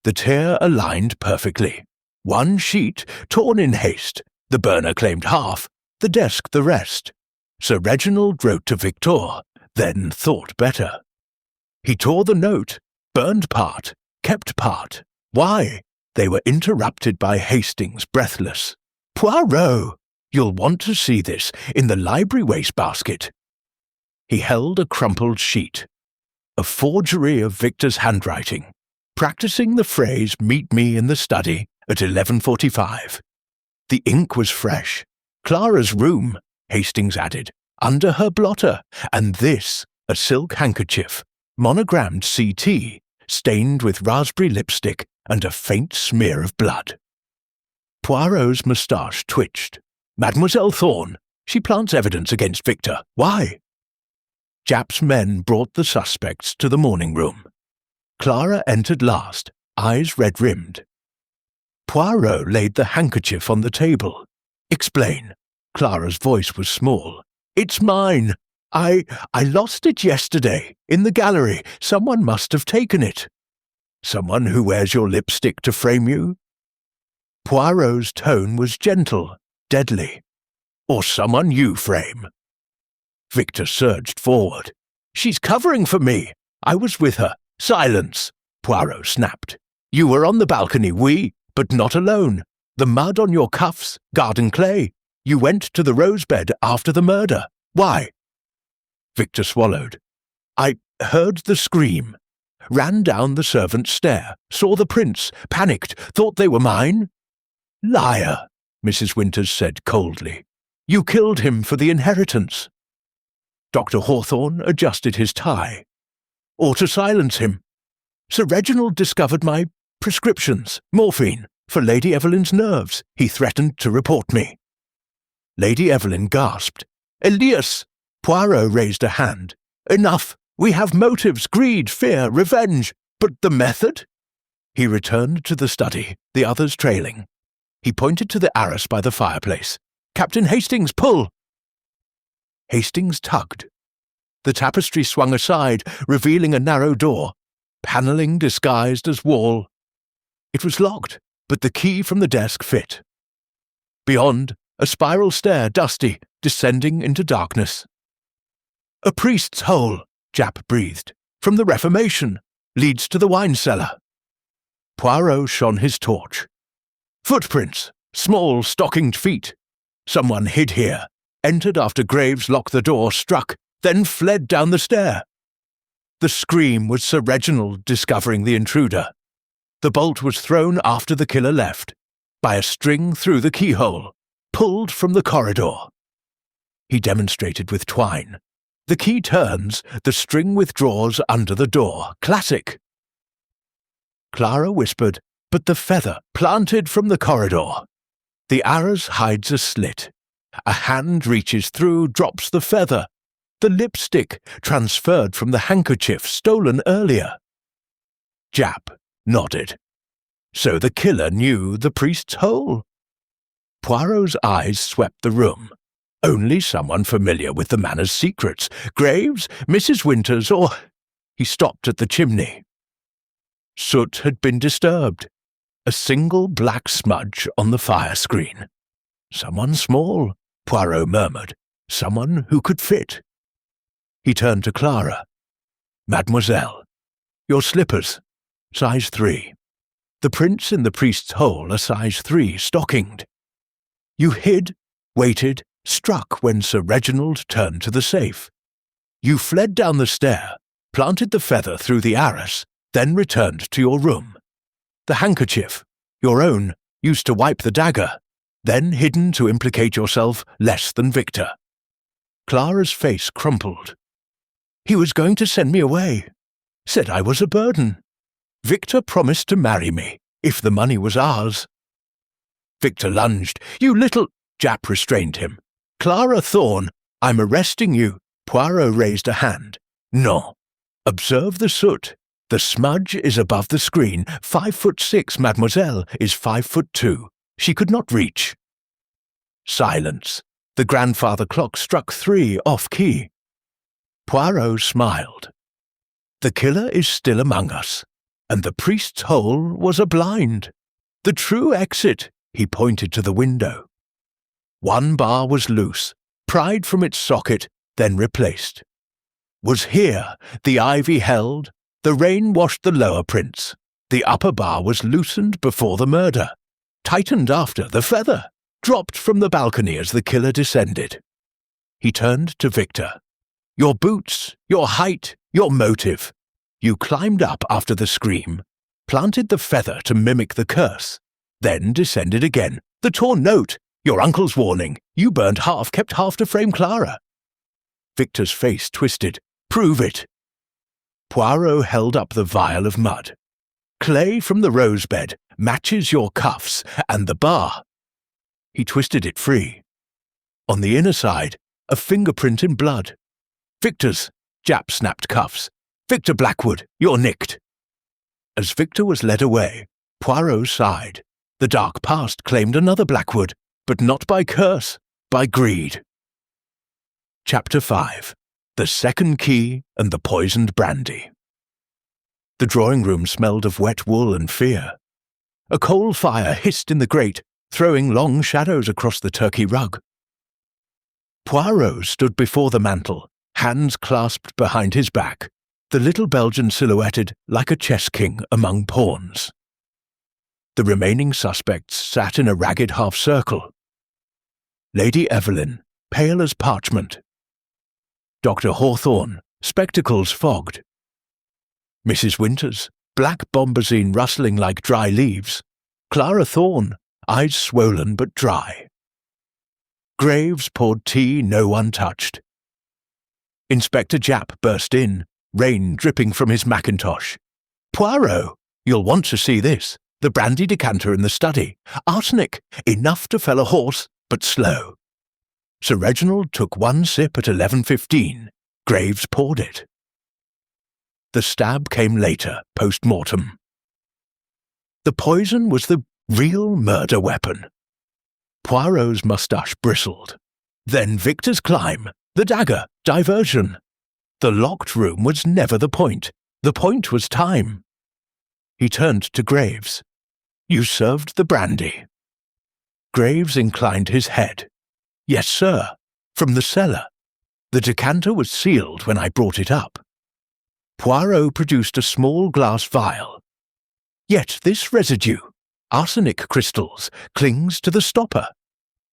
The tear aligned perfectly. One sheet, torn in haste. The burner claimed half, the desk the rest. Sir Reginald wrote to Victor, then thought better. He tore the note, burned part, kept part. Why? They were interrupted by Hastings, breathless. "Poirot! You'll want to see this in the library wastebasket." He held a crumpled sheet. A forgery of Victor's handwriting, practicing the phrase "meet me in the study" at 11:45. The ink was fresh. Clara's room, Hastings added, under her blotter, and this, a silk handkerchief, monogrammed CT, stained with raspberry lipstick and a faint smear of blood. Poirot's moustache twitched. "Mademoiselle Thorne, she plants evidence against Victor. Why?" Japp's men brought the suspects to the morning room. Clara entered last, eyes red-rimmed. Poirot laid the handkerchief on the table. "Explain." Clara's voice was small. "It's mine. I lost it yesterday, in the gallery. Someone must have taken it." "Someone who wears your lipstick to frame you?" Poirot's tone was gentle, deadly. "Or someone you frame?" Victor surged forward. "She's covering for me. I was with her. Silence!" Poirot snapped. "You were on the balcony, but not alone. The mud on your cuffs, garden clay. You went to the rose bed after the murder. Why?" Victor swallowed. "I heard the scream. Ran down the servant's stair, saw the prints, panicked, thought they were mine." "Liar," Mrs. Winters said coldly. You killed him for the inheritance. Dr. Hawthorne adjusted his tie. Or to silence him. Sir Reginald discovered my prescriptions, morphine, for Lady Evelyn's nerves. He threatened to report me. Lady Evelyn gasped. Elias! Poirot raised a hand. Enough! We have motives, greed, fear, revenge. But the method? He returned to the study, the others trailing. He pointed to the arras by the fireplace. Captain Hastings, pull! Hastings tugged. The tapestry swung aside, revealing a narrow door, panelling disguised as wall. It was locked, but the key from the desk fit. Beyond, a spiral stair, dusty, descending into darkness. A priest's hole, Japp breathed, from the Reformation, leads to the wine cellar. Poirot shone his torch. Footprints, small stockinged feet. Someone hid here, entered after Graves locked the door, struck, then fled down the stair. The scream was Sir Reginald discovering the intruder. The bolt was thrown after the killer left, by a string through the keyhole, pulled from the corridor. He demonstrated with twine. The key turns, the string withdraws under the door. Classic. Clara whispered, but the feather, planted from the corridor. The arras hides a slit. A hand reaches through, drops the feather. The lipstick, transferred from the handkerchief stolen earlier. Japp nodded. So the killer knew the priest's hole. Poirot's eyes swept the room. Only someone familiar with the manor's secrets. Graves, Mrs. Winters, or... He stopped at the chimney. Soot had been disturbed. A single black smudge on the fire screen. Someone small, Poirot murmured. Someone who could fit. He turned to Clara. Mademoiselle, your slippers, size 3. The prints in the priest's hole are size 3, stockinged. You hid, waited, struck when Sir Reginald turned to the safe. You fled down the stair, planted the feather through the arras, then returned to your room. The handkerchief, your own, used to wipe the dagger, then hidden to implicate yourself less than Victor. Clara's face crumpled. He was going to send me away. Said I was a burden. Victor promised to marry me, if the money was ours. Victor lunged. You little... Japp restrained him. Clara Thorne, I'm arresting you. Poirot raised a hand. No. Observe the soot. The smudge is above the screen. 5'6", mademoiselle, is 5'2". She could not reach. Silence. The grandfather clock struck 3 off-key. Poirot smiled. The killer is still among us, and the priest's hole was a blind. The true exit, he pointed to the window. One bar was loose, pried from its socket, then replaced. Was here, the ivy held, the rain washed the lower prints. The upper bar was loosened before the murder, tightened after the feather, dropped from the balcony as the killer descended. He turned to Victor. Your boots, your height, your motive. You climbed up after the scream, planted the feather to mimic the curse, then descended again. The torn note, your uncle's warning. You burned half, kept half to frame Clara. Victor's face twisted. Prove it. Poirot held up the vial of mud. Clay from the rosebed matches your cuffs and the bar. He twisted it free. On the inner side, a fingerprint in blood. Victor's, Japp snapped cuffs. Victor Blackwood, you're nicked. As Victor was led away, Poirot sighed. The dark past claimed another Blackwood, but not by curse, by greed. Chapter 5. The Second Key and the Poisoned Brandy. The drawing-room smelled of wet wool and fear. A coal fire hissed in the grate, throwing long shadows across the turkey rug. Poirot stood before the mantel, hands clasped behind his back, the little Belgian silhouetted like a chess king among pawns. The remaining suspects sat in a ragged half-circle. Lady Evelyn, pale as parchment. Dr. Hawthorne, spectacles fogged. Mrs. Winters, black bombazine rustling like dry leaves. Clara Thorne, eyes swollen but dry. Graves poured tea no one touched. Inspector Japp burst in, rain dripping from his mackintosh. "Poirot, you'll want to see this. The brandy decanter in the study. Arsenic, enough to fell a horse, but slow." Sir Reginald took one sip at 11:15. Graves poured it. The stab came later, post-mortem. The poison was the real murder weapon. Poirot's moustache bristled. Then Victor's climb, the dagger, diversion. The locked room was never the point. The point was time. He turned to Graves. "You served the brandy." Graves inclined his head. "Yes, sir. From the cellar. The decanter was sealed when I brought it up." Poirot produced a small glass vial. "Yet this residue, arsenic crystals, clings to the stopper.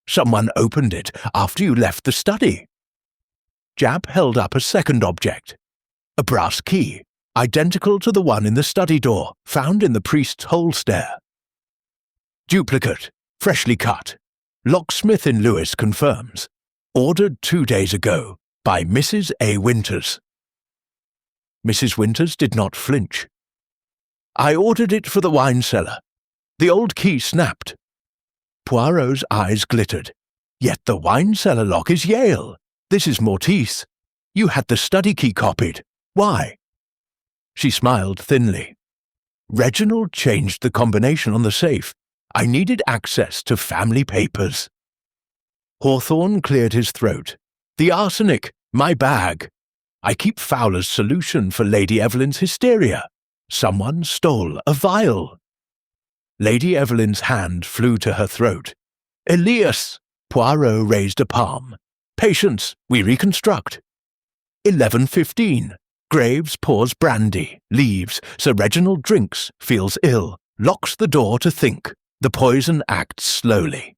Someone opened it after you left the study." Japp held up a second object. A brass key, identical to the one in the study door, found in the priest's holster. "Duplicate, freshly cut. Locksmith in Lewis confirms. Ordered 2 days ago by Mrs. A. Winters." Mrs. Winters did not flinch. "I ordered it for the wine cellar. The old key snapped." Poirot's eyes glittered. "Yet the wine cellar lock is Yale. This is Mortice. You had the study key copied. Why?" She smiled thinly. "Reginald changed the combination on the safe. I needed access to family papers." Hawthorne cleared his throat. "The arsenic, my bag. I keep Fowler's solution for Lady Evelyn's hysteria. Someone stole a vial." Lady Evelyn's hand flew to her throat. "Elias!" Poirot raised a palm. "Patience, we reconstruct." 11:15. Graves pours brandy, leaves. Sir Reginald drinks, feels ill, locks the door to think. The poison acts slowly.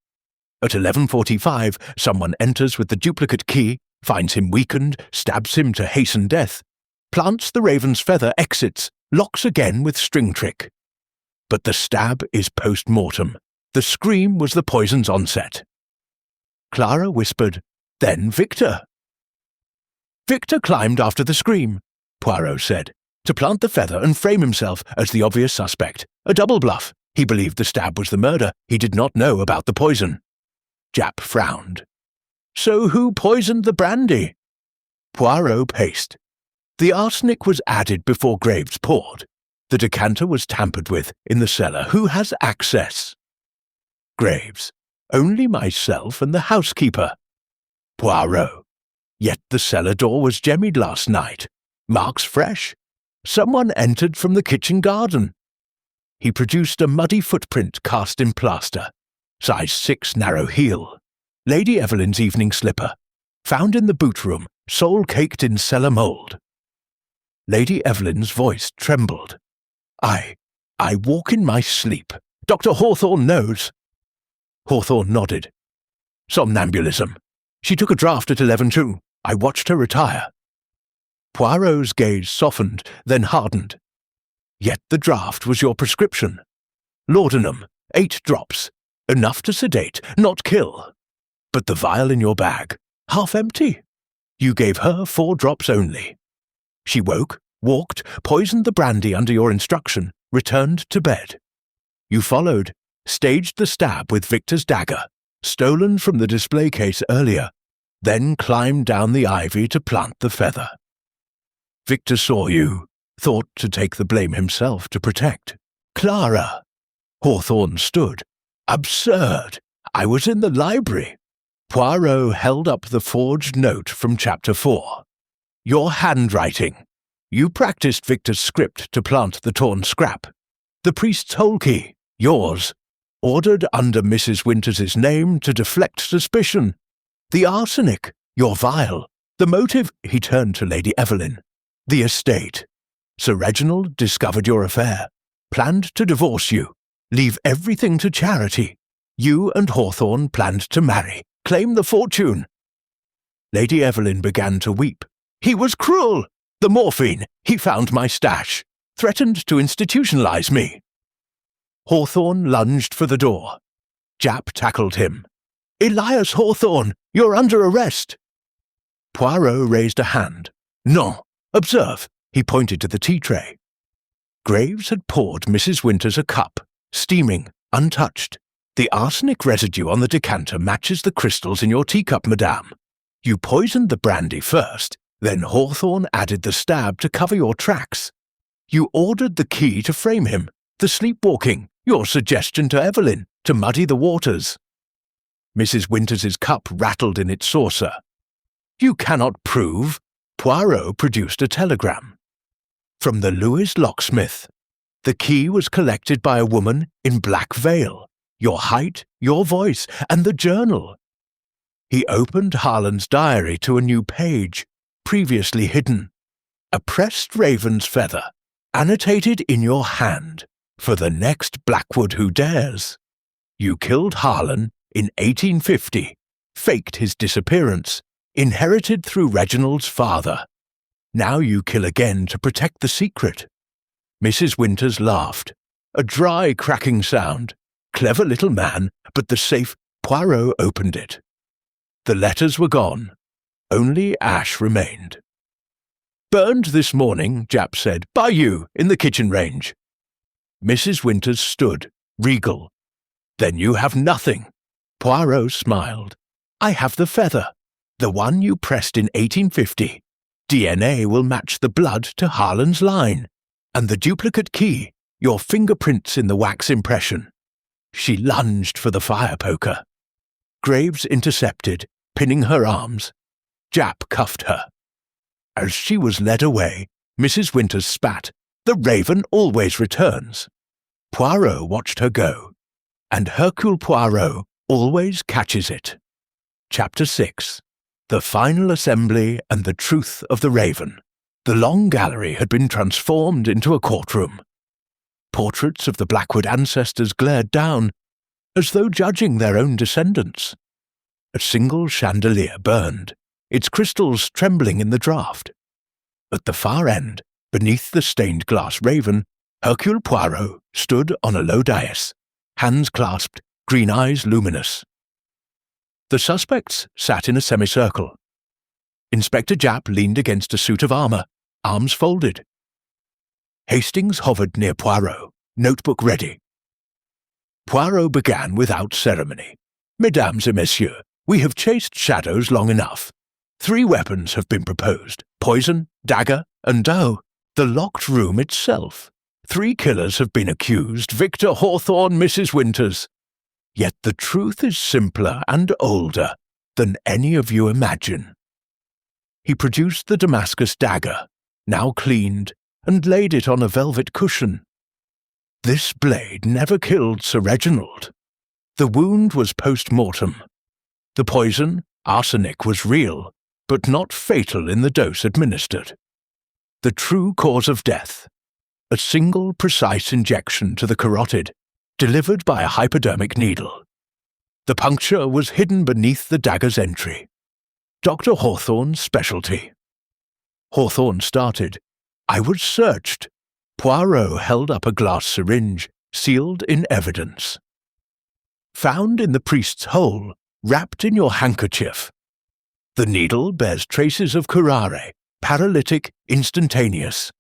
At 11:45, someone enters with the duplicate key, finds him weakened, stabs him to hasten death, plants the raven's feather, exits, locks again with string trick. But the stab is post-mortem. The scream was the poison's onset. Clara whispered, "Then Victor." "Victor climbed after the scream," Poirot said, "to plant the feather and frame himself as the obvious suspect. A double bluff. He believed the stab was the murder. He did not know about the poison." Japp frowned. "So who poisoned the brandy?" Poirot paced. "The arsenic was added before Graves poured. The decanter was tampered with in the cellar. Who has access?" Graves. "Only myself and the housekeeper." Poirot. "Yet the cellar door was jemmied last night. Marks fresh. Someone entered from the kitchen garden." He produced a muddy footprint cast in plaster. Size 6 narrow heel. Lady Evelyn's evening slipper. Found in the boot room, sole caked in cellar mould. Lady Evelyn's voice trembled. I walk in my sleep. Dr. Hawthorne knows." Hawthorne nodded. "Somnambulism. She took a draught at 11:02. I watched her retire." Poirot's gaze softened, then hardened. "Yet the draught was your prescription. Laudanum, 8 drops. Enough to sedate, not kill. But the vial in your bag, half empty. You gave her 4 drops only. She woke, walked, poisoned the brandy under your instruction, returned to bed. You followed, staged the stab with Victor's dagger, stolen from the display case earlier, then climbed down the ivy to plant the feather. Victor saw you, thought to take the blame himself to protect. Clara!" Hawthorne stood. "Absurd! I was in the library." Poirot held up the forged note from Chapter 4. "Your handwriting. You practiced Victor's script to plant the torn scrap. The priest's whole key. Yours. Ordered under Mrs. Winters's name to deflect suspicion. The arsenic. Your vial. The motive," he turned to Lady Evelyn. "The estate. Sir Reginald discovered your affair. Planned to divorce you. Leave everything to charity. You and Hawthorne planned to marry. Claim the fortune." Lady Evelyn began to weep. "He was cruel. The morphine. He found my stash. Threatened to institutionalize me." Hawthorne lunged for the door. Japp tackled him. Elias Hawthorne, you're under arrest!" Poirot raised a hand. "Non, observe," he pointed to the tea tray. Graves had poured Mrs. Winters a cup, steaming, untouched. "The arsenic residue on the decanter matches the crystals in your teacup, madame. You poisoned the brandy first, then Hawthorne added the stab to cover your tracks. You ordered the key to frame him, the sleepwalking, your suggestion to Evelyn, to muddy the waters." Mrs. Winters's cup rattled in its saucer. "You cannot prove." Poirot produced a telegram. "From the Lewis locksmith. The key was collected by a woman in black veil. Your height, your voice, and the journal." He opened Harlan's diary to a new page, previously hidden. "A pressed raven's feather, annotated in your hand, for the next Blackwood who dares. You killed Harlan in 1850, faked his disappearance, inherited through Reginald's father. Now you kill again to protect the secret." Mrs. Winters laughed. A dry, cracking sound. Clever little man, but the safe. Poirot opened it. The letters were gone. Only ash remained. "Burned this morning," Japp said, "by you, in the kitchen range." Mrs. Winters stood, regal. "Then you have nothing." Poirot smiled. "I have the feather, the one you pressed in 1850. DNA will match the blood to Harlan's line. And the duplicate key, your fingerprints in the wax impression." She lunged for the fire poker. Graves intercepted, pinning her arms. Japp cuffed her. As she was led away, Mrs. Winters spat. "The raven always returns." Poirot watched her go. And Hercule Poirot always catches it. Chapter 6. The Final Assembly and the Truth of the Raven. The long gallery had been transformed into a courtroom. Portraits of the Blackwood ancestors glared down, as though judging their own descendants. A single chandelier burned, its crystals trembling in the draught. At the far end, beneath the stained-glass raven, Hercule Poirot stood on a low dais, hands clasped, green eyes luminous. The suspects sat in a semicircle. Inspector Japp leaned against a suit of armour, arms folded. Hastings hovered near Poirot, notebook ready. Poirot began without ceremony. "Mesdames et messieurs, we have chased shadows long enough. 3 weapons have been proposed: poison, dagger, and the locked room itself. 3 killers have been accused: Victor Hawthorne, Mrs. Winters. Yet the truth is simpler and older than any of you imagine." He produced the Damascus dagger, now cleaned, and laid it on a velvet cushion. This blade never killed Sir Reginald. The wound was post-mortem. The poison, arsenic, was real, but not fatal in the dose administered. The true cause of death: a single precise injection to the carotid, delivered by a hypodermic needle. The puncture was hidden beneath the dagger's entry. Dr. Hawthorne's specialty. Hawthorne started. "I was searched." Poirot held up a glass syringe, sealed in evidence. "Found in the priest's hole, wrapped in your handkerchief. The needle bears traces of curare, paralytic, instantaneous.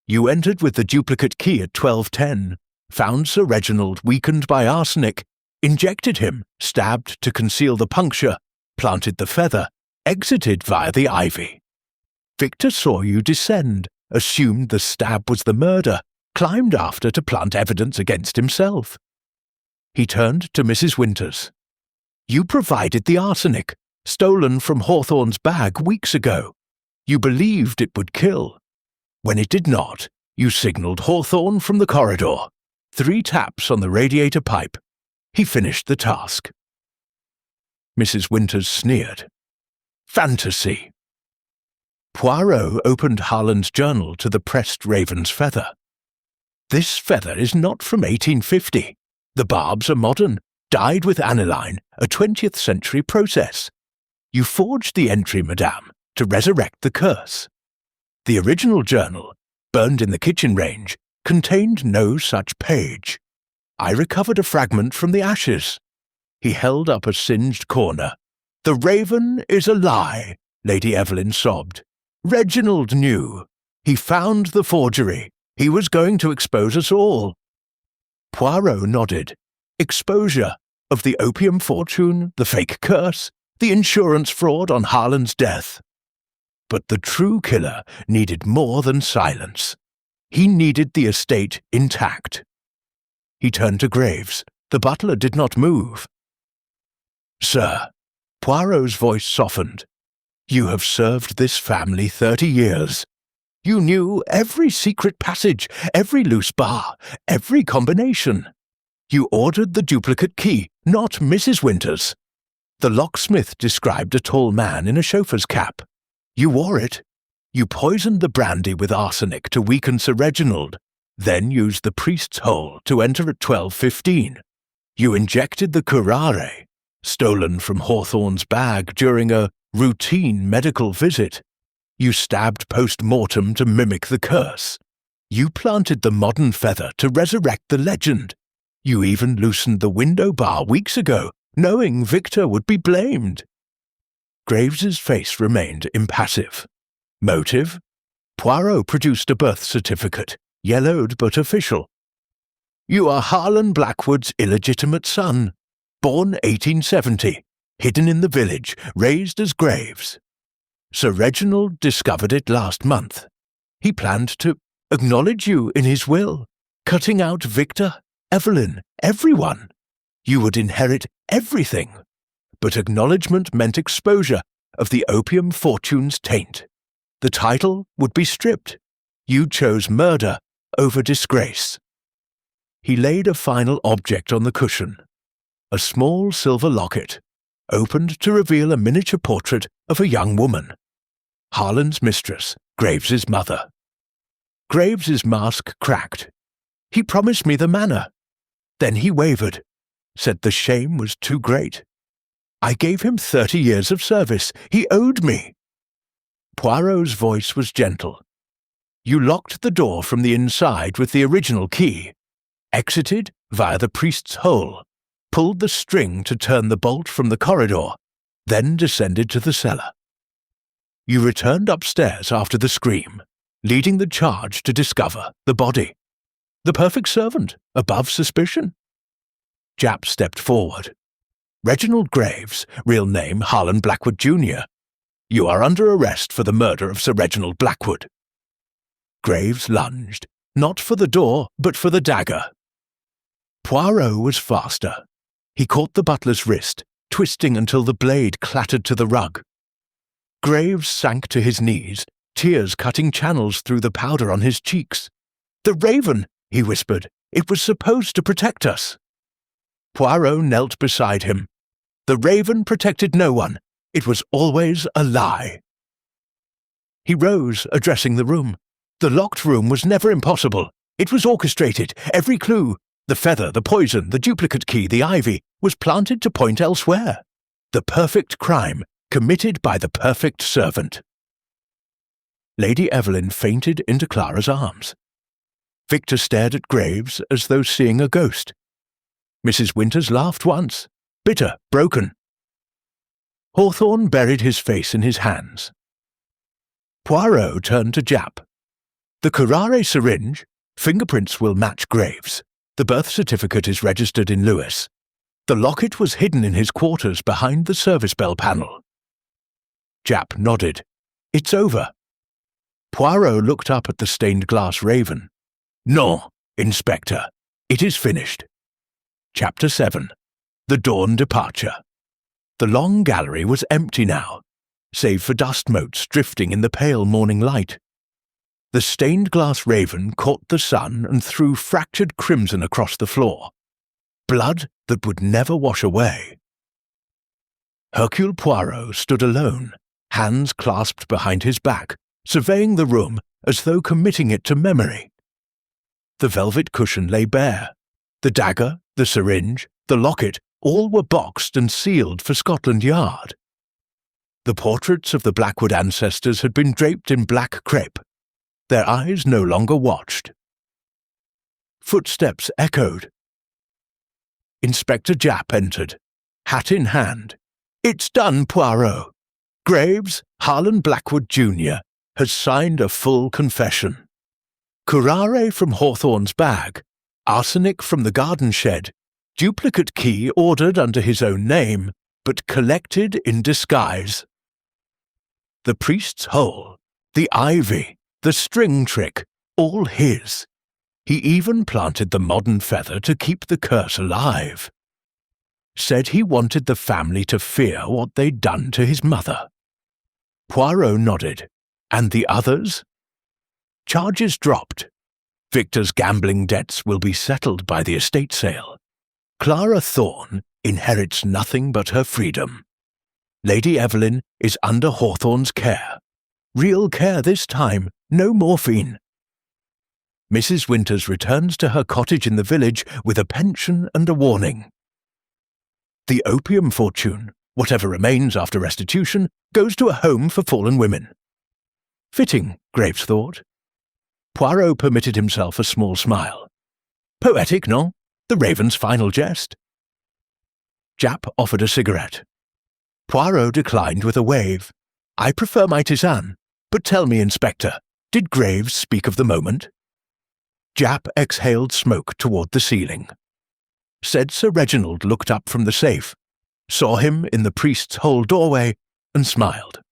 You entered with the duplicate key at 12:10, found Sir Reginald weakened by arsenic, injected him, stabbed to conceal the puncture, planted the feather, exited via the ivy. Victor saw you descend, assumed the stab was the murder, climbed after to plant evidence against himself." He turned to Mrs. Winters. "You provided the arsenic, stolen from Hawthorne's bag weeks ago. You believed it would kill. When it did not, you signalled Hawthorne from the corridor. 3 taps on the radiator pipe. He finished the task." Mrs. Winters sneered. "Fantasy." Poirot opened Harlan's journal to the pressed raven's feather. "This feather is not from 1850. The barbs are modern, dyed with aniline, a 20th century process. You forged the entry, madame, to resurrect the curse. The original journal, burned in the kitchen range, contained no such page. I recovered a fragment from the ashes." He held up a singed corner. "The raven is a lie," Lady Evelyn sobbed. "Reginald knew. He found the forgery. He was going to expose us all." Poirot nodded. Exposure of the opium fortune, the fake curse, the insurance fraud on Harlan's death. But the true killer needed more than silence. He needed the estate intact. He turned to Graves. The butler did not move. "Sir," Poirot's voice softened, "you have served this family 30 years. You knew every secret passage, every loose bar, every combination. You ordered the duplicate key, not Mrs. Winter's. The locksmith described a tall man in a chauffeur's cap. You wore it. You poisoned the brandy with arsenic to weaken Sir Reginald, then used the priest's hole to enter at 12:15. You injected the curare, stolen from Hawthorne's bag during a routine medical visit. You stabbed post-mortem to mimic the curse. You planted the modern feather to resurrect the legend. You even loosened the window bar weeks ago, knowing Victor would be blamed." Graves's face remained impassive. Motive? Poirot produced a birth certificate, yellowed but official. "You are Harlan Blackwood's illegitimate son, born 1870, hidden in the village, raised as Graves. Sir Reginald discovered it last month. He planned to acknowledge you in his will, cutting out Victor, Evelyn, everyone. You would inherit everything. But acknowledgement meant exposure of the opium fortune's taint. The title would be stripped. You chose murder over disgrace." He laid a final object on the cushion. A small silver locket, opened to reveal a miniature portrait of a young woman. Harlan's mistress, Graves's mother. Graves's mask cracked. "He promised me the manor. Then he wavered, said the shame was too great. I gave him 30 years of service. He owed me." Poirot's voice was gentle. "You locked the door from the inside with the original key, exited via the priest's hole, pulled the string to turn the bolt from the corridor, then descended to the cellar. You returned upstairs after the scream, leading the charge to discover the body. The perfect servant, above suspicion." Japp stepped forward. "Reginald Graves, real name Harlan Blackwood Jr. You are under arrest for the murder of Sir Reginald Blackwood." Graves lunged, not for the door, but for the dagger. Poirot was faster. He caught the butler's wrist, twisting until the blade clattered to the rug. Graves sank to his knees, tears cutting channels through the powder on his cheeks. "The raven," he whispered. "It was supposed to protect us." Poirot knelt beside him. "The raven protected no one. It was always a lie." He rose, addressing the room. "The locked room was never impossible. It was orchestrated. Every clue, the feather, the poison, the duplicate key, the ivy, was planted to point elsewhere. The perfect crime, committed by the perfect servant." Lady Evelyn fainted into Clara's arms. Victor stared at Graves as though seeing a ghost. Mrs. Winters laughed once, bitter, broken. Hawthorne buried his face in his hands. Poirot turned to Japp. "The curare syringe, fingerprints will match Graves. The birth certificate is registered in Lewis. The locket was hidden in his quarters behind the service bell panel." Japp nodded. "It's over." Poirot looked up at the stained glass raven. "Non, Inspector. It is finished." Chapter 7. The Dawn Departure. The long gallery was empty now, save for dust motes drifting in the pale morning light. The stained glass raven caught the sun and threw fractured crimson across the floor. Blood that would never wash away. Hercule Poirot stood alone, hands clasped behind his back, surveying the room as though committing it to memory. The velvet cushion lay bare. The dagger, the syringe, the locket, all were boxed and sealed for Scotland Yard. The portraits of the Blackwood ancestors had been draped in black crepe. Their eyes no longer watched. Footsteps echoed. Inspector Japp entered. hat in hand. "It's done, Poirot. Graves, Harlan Blackwood Jr., has signed a full confession. Curare from Hawthorne's bag, arsenic from the garden shed, duplicate key ordered under his own name, but collected in disguise. The priest's hole, the ivy, the string trick, all his. He even planted the modern feather to keep the curse alive. Said he wanted the family to fear what they'd done to his mother." Poirot nodded. "And the others?" "Charges dropped. Victor's gambling debts will be settled by the estate sale. Clara Thorne inherits nothing but her freedom. Lady Evelyn is under Hawthorne's care. Real care this time, no morphine. Mrs. Winters returns to her cottage in the village with a pension and a warning. The opium fortune, whatever remains after restitution, goes to a home for fallen women." Fitting, Graves thought. Poirot permitted himself a small smile. "Poetic, no? The Raven's final jest." Japp offered a cigarette. Poirot declined with a wave. "I prefer my tisane, but tell me, Inspector, did Graves speak of the moment?" Japp exhaled smoke toward the ceiling. Said Sir Reginald looked up from the safe, saw him in the priest's hole doorway, and smiled.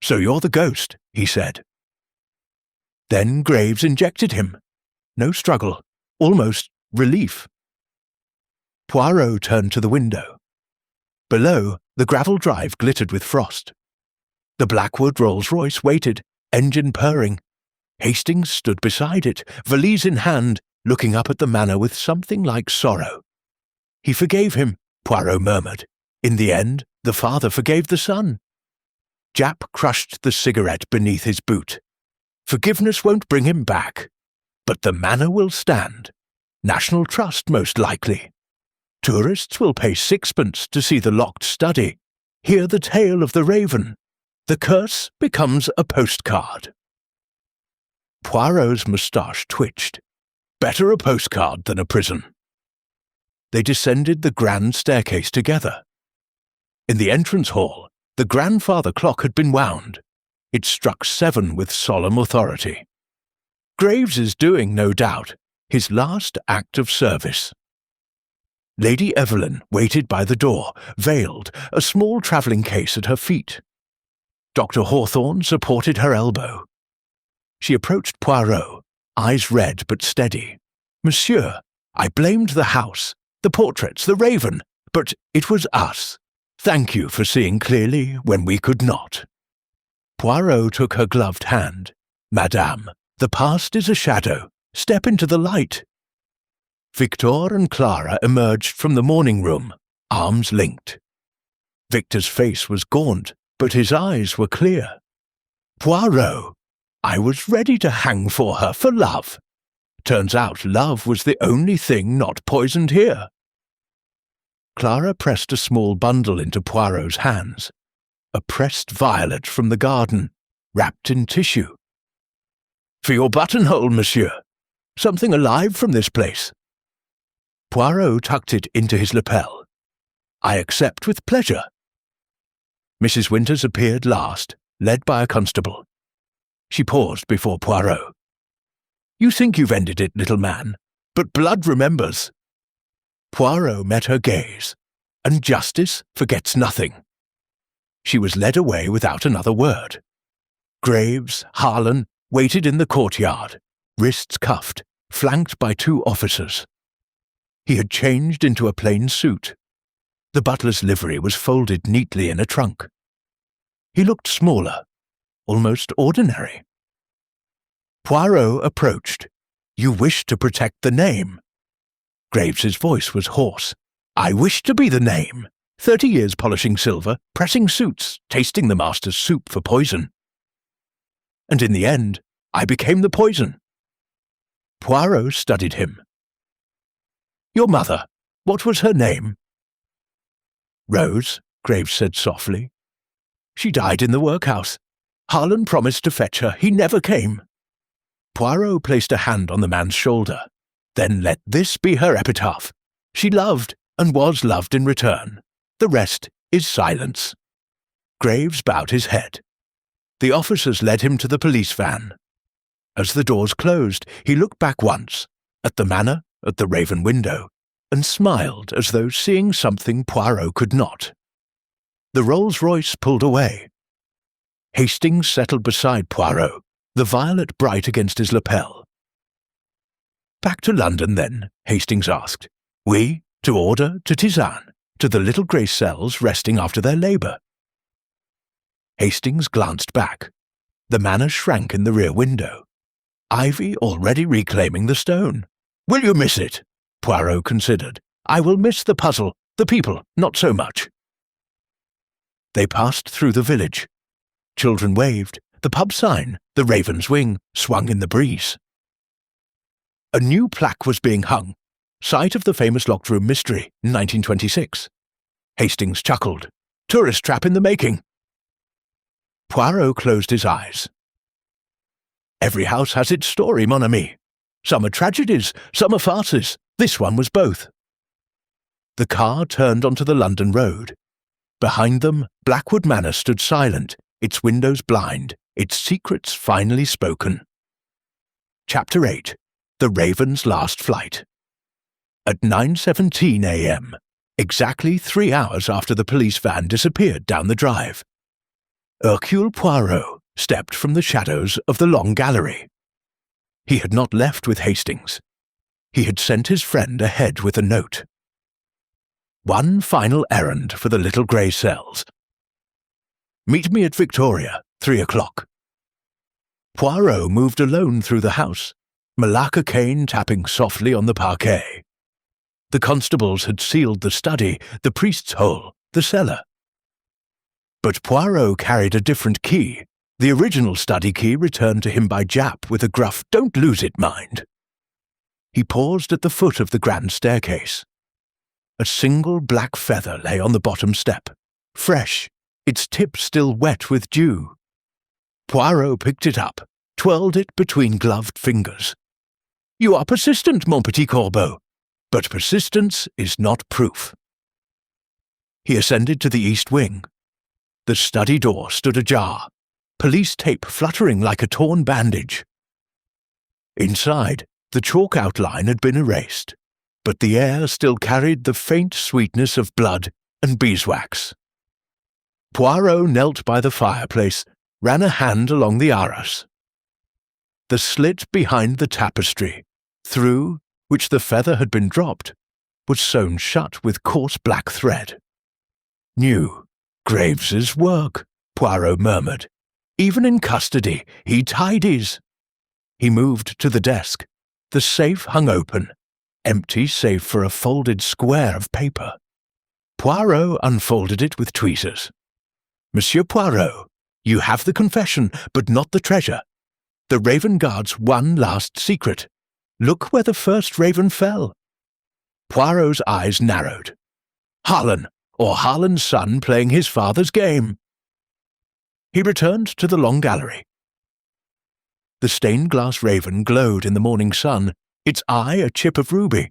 "So you're the ghost," he said. Then Graves injected him. No struggle, almost relief. Poirot turned to the window. Below, the gravel drive glittered with frost. The Blackwood Rolls-Royce waited, engine purring. Hastings stood beside it, valise in hand, looking up at the manor with something like sorrow. He forgave him, Poirot murmured. In the end, the father forgave the son. Japp crushed the cigarette beneath his boot. Forgiveness won't bring him back. But the manor will stand. National Trust, most likely. Tourists will pay sixpence to see the locked study, hear the tale of the raven. The curse becomes a postcard. Poirot's moustache twitched. Better a postcard than a prison. They descended the grand staircase together. In the entrance hall, the grandfather clock had been wound. It struck 7 with solemn authority. Graves is doing, no doubt, his last act of service. Lady Evelyn waited by the door, veiled, a small travelling case at her feet. Dr. Hawthorne supported her elbow. She approached Poirot, eyes red but steady. "Monsieur, I blamed the house, the portraits, the raven, but it was us. Thank you for seeing clearly when we could not." Poirot took her gloved hand. "Madame, the past is a shadow. Step into the light." Victor and Clara emerged from the morning room, arms linked. Victor's face was gaunt, but his eyes were clear. "Poirot, I was ready to hang for her for love. Turns out love was the only thing not poisoned here." Clara pressed a small bundle into Poirot's hands. A pressed violet from the garden, wrapped in tissue. "For your buttonhole, monsieur. Something alive from this place." Poirot tucked it into his lapel. "I accept with pleasure." Mrs. Winters appeared last, led by a constable. She paused before Poirot. "You think you've ended it, little man, but blood remembers." Poirot met her gaze, and justice forgets nothing. She was led away without another word. Graves, Harlan, waited in the courtyard, wrists cuffed, flanked by 2 officers. He had changed into a plain suit. The butler's livery was folded neatly in a trunk. He looked smaller, almost ordinary. Poirot approached. "You wish to protect the name." Graves's voice was hoarse. "I wish to be the name. 30 years polishing silver, pressing suits, tasting the master's soup for poison. And in the end, I became the poison." Poirot studied him. "Your mother, what was her name?" "Rose," Graves said softly. "She died in the workhouse. Harlan promised to fetch her. He never came." Poirot placed a hand on the man's shoulder. "Then let this be her epitaph. She loved, and was loved in return. The rest is silence. Graves bowed his head. The officers led him to the police van. As the doors closed, he looked back once, at the Manor, at the Raven window, and smiled as though seeing something Poirot could not. The Rolls-Royce pulled away. Hastings settled beside Poirot, the violet bright against his lapel. "Back to London, then?" Hastings asked. "We, to order, to tisane, to the little grey cells resting after their labour." Hastings glanced back. The Manor shrank in the rear window. Ivy already reclaiming the stone. "Will you miss it?" Poirot considered. "I will miss the puzzle, the people, not so much." They passed through the village. Children waved. The pub sign, the Raven's Wing, swung in the breeze. A new plaque was being hung, site of the famous locked room mystery in 1926. Hastings chuckled. "Tourist trap in the making." Poirot closed his eyes. "Every house has its story, mon ami. Some are tragedies, some are farces. This one was both." The car turned onto the London road. Behind them, Blackwood Manor stood silent, its windows blind, its secrets finally spoken. Chapter 8. The Raven's Last Flight. At 9:17 a.m., exactly 3 hours after the police van disappeared down the drive, Hercule Poirot stepped from the shadows of the long gallery. He had not left with Hastings. He had sent his friend ahead with a note. One final errand for the little grey cells. "Meet me at Victoria, 3 o'clock." Poirot moved alone through the house, Malacca cane tapping softly on the parquet. The constables had sealed the study, the priest's hole, the cellar. But Poirot carried a different key, the original study key returned to him by Japp with a gruff "Don't lose it, mind." He paused at the foot of the grand staircase. A single black feather lay on the bottom step, fresh, its tip still wet with dew. Poirot picked it up, twirled it between gloved fingers. "You are persistent, mon petit corbeau, but persistence is not proof." He ascended to the east wing. The study door stood ajar, police tape fluttering like a torn bandage. Inside, the chalk outline had been erased, but the air still carried the faint sweetness of blood and beeswax. Poirot knelt by the fireplace, ran a hand along the arras. The slit behind the tapestry, through which the feather had been dropped, was sewn shut with coarse black thread. "New, Graves's work," Poirot murmured. "Even in custody, he tidies." He moved to the desk. The safe hung open, empty save for a folded square of paper. Poirot unfolded it with tweezers. "Monsieur Poirot, you have the confession, but not the treasure. The Raven guards one last secret. Look where the first raven fell." Poirot's eyes narrowed. Harlan, or Harlan's son playing his father's game. He returned to the long gallery. The stained-glass raven glowed in the morning sun, its eye a chip of ruby.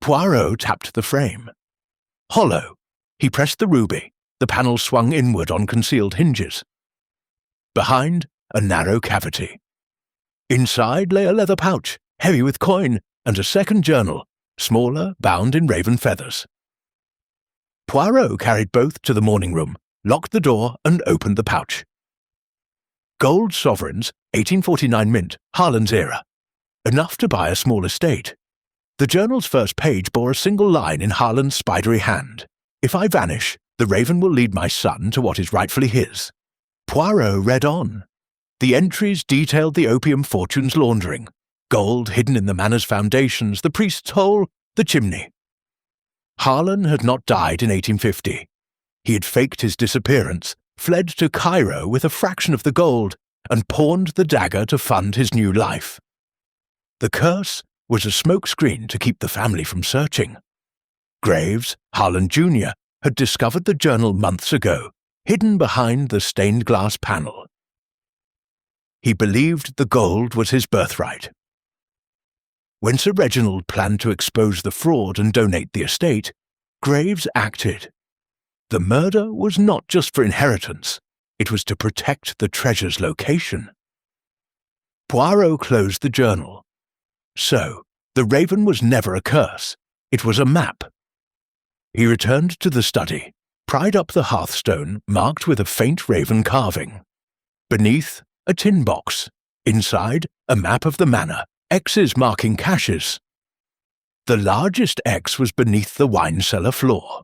Poirot tapped the frame. Hollow. He pressed the ruby. The panel swung inward on concealed hinges. Behind, a narrow cavity. Inside lay a leather pouch, heavy with coin, and a second journal, smaller, bound in raven feathers. Poirot carried both to the morning room, locked the door, and opened the pouch. Gold sovereigns, 1849 mint, Harlan's era. Enough to buy a small estate. The journal's first page bore a single line in Harlan's spidery hand. "If I vanish, the raven will lead my son to what is rightfully his." Poirot read on. The entries detailed the opium fortune's laundering, gold hidden in the manor's foundations, the priest's hole, the chimney. Harlan had not died in 1850. He had faked his disappearance, fled to Cairo with a fraction of the gold, and pawned the dagger to fund his new life. The curse was a smokescreen to keep the family from searching. Graves, Harlan Jr., had discovered the journal months ago, hidden behind the stained glass panel. He believed the gold was his birthright. When Sir Reginald planned to expose the fraud and donate the estate, Graves acted. The murder was not just for inheritance. It was to protect the treasure's location. Poirot closed the journal. So, the raven was never a curse. It was a map. He returned to the study, pried up the hearthstone marked with a faint raven carving. Beneath, a tin box. Inside, a map of the manor, X's marking caches. The largest X was beneath the wine cellar floor.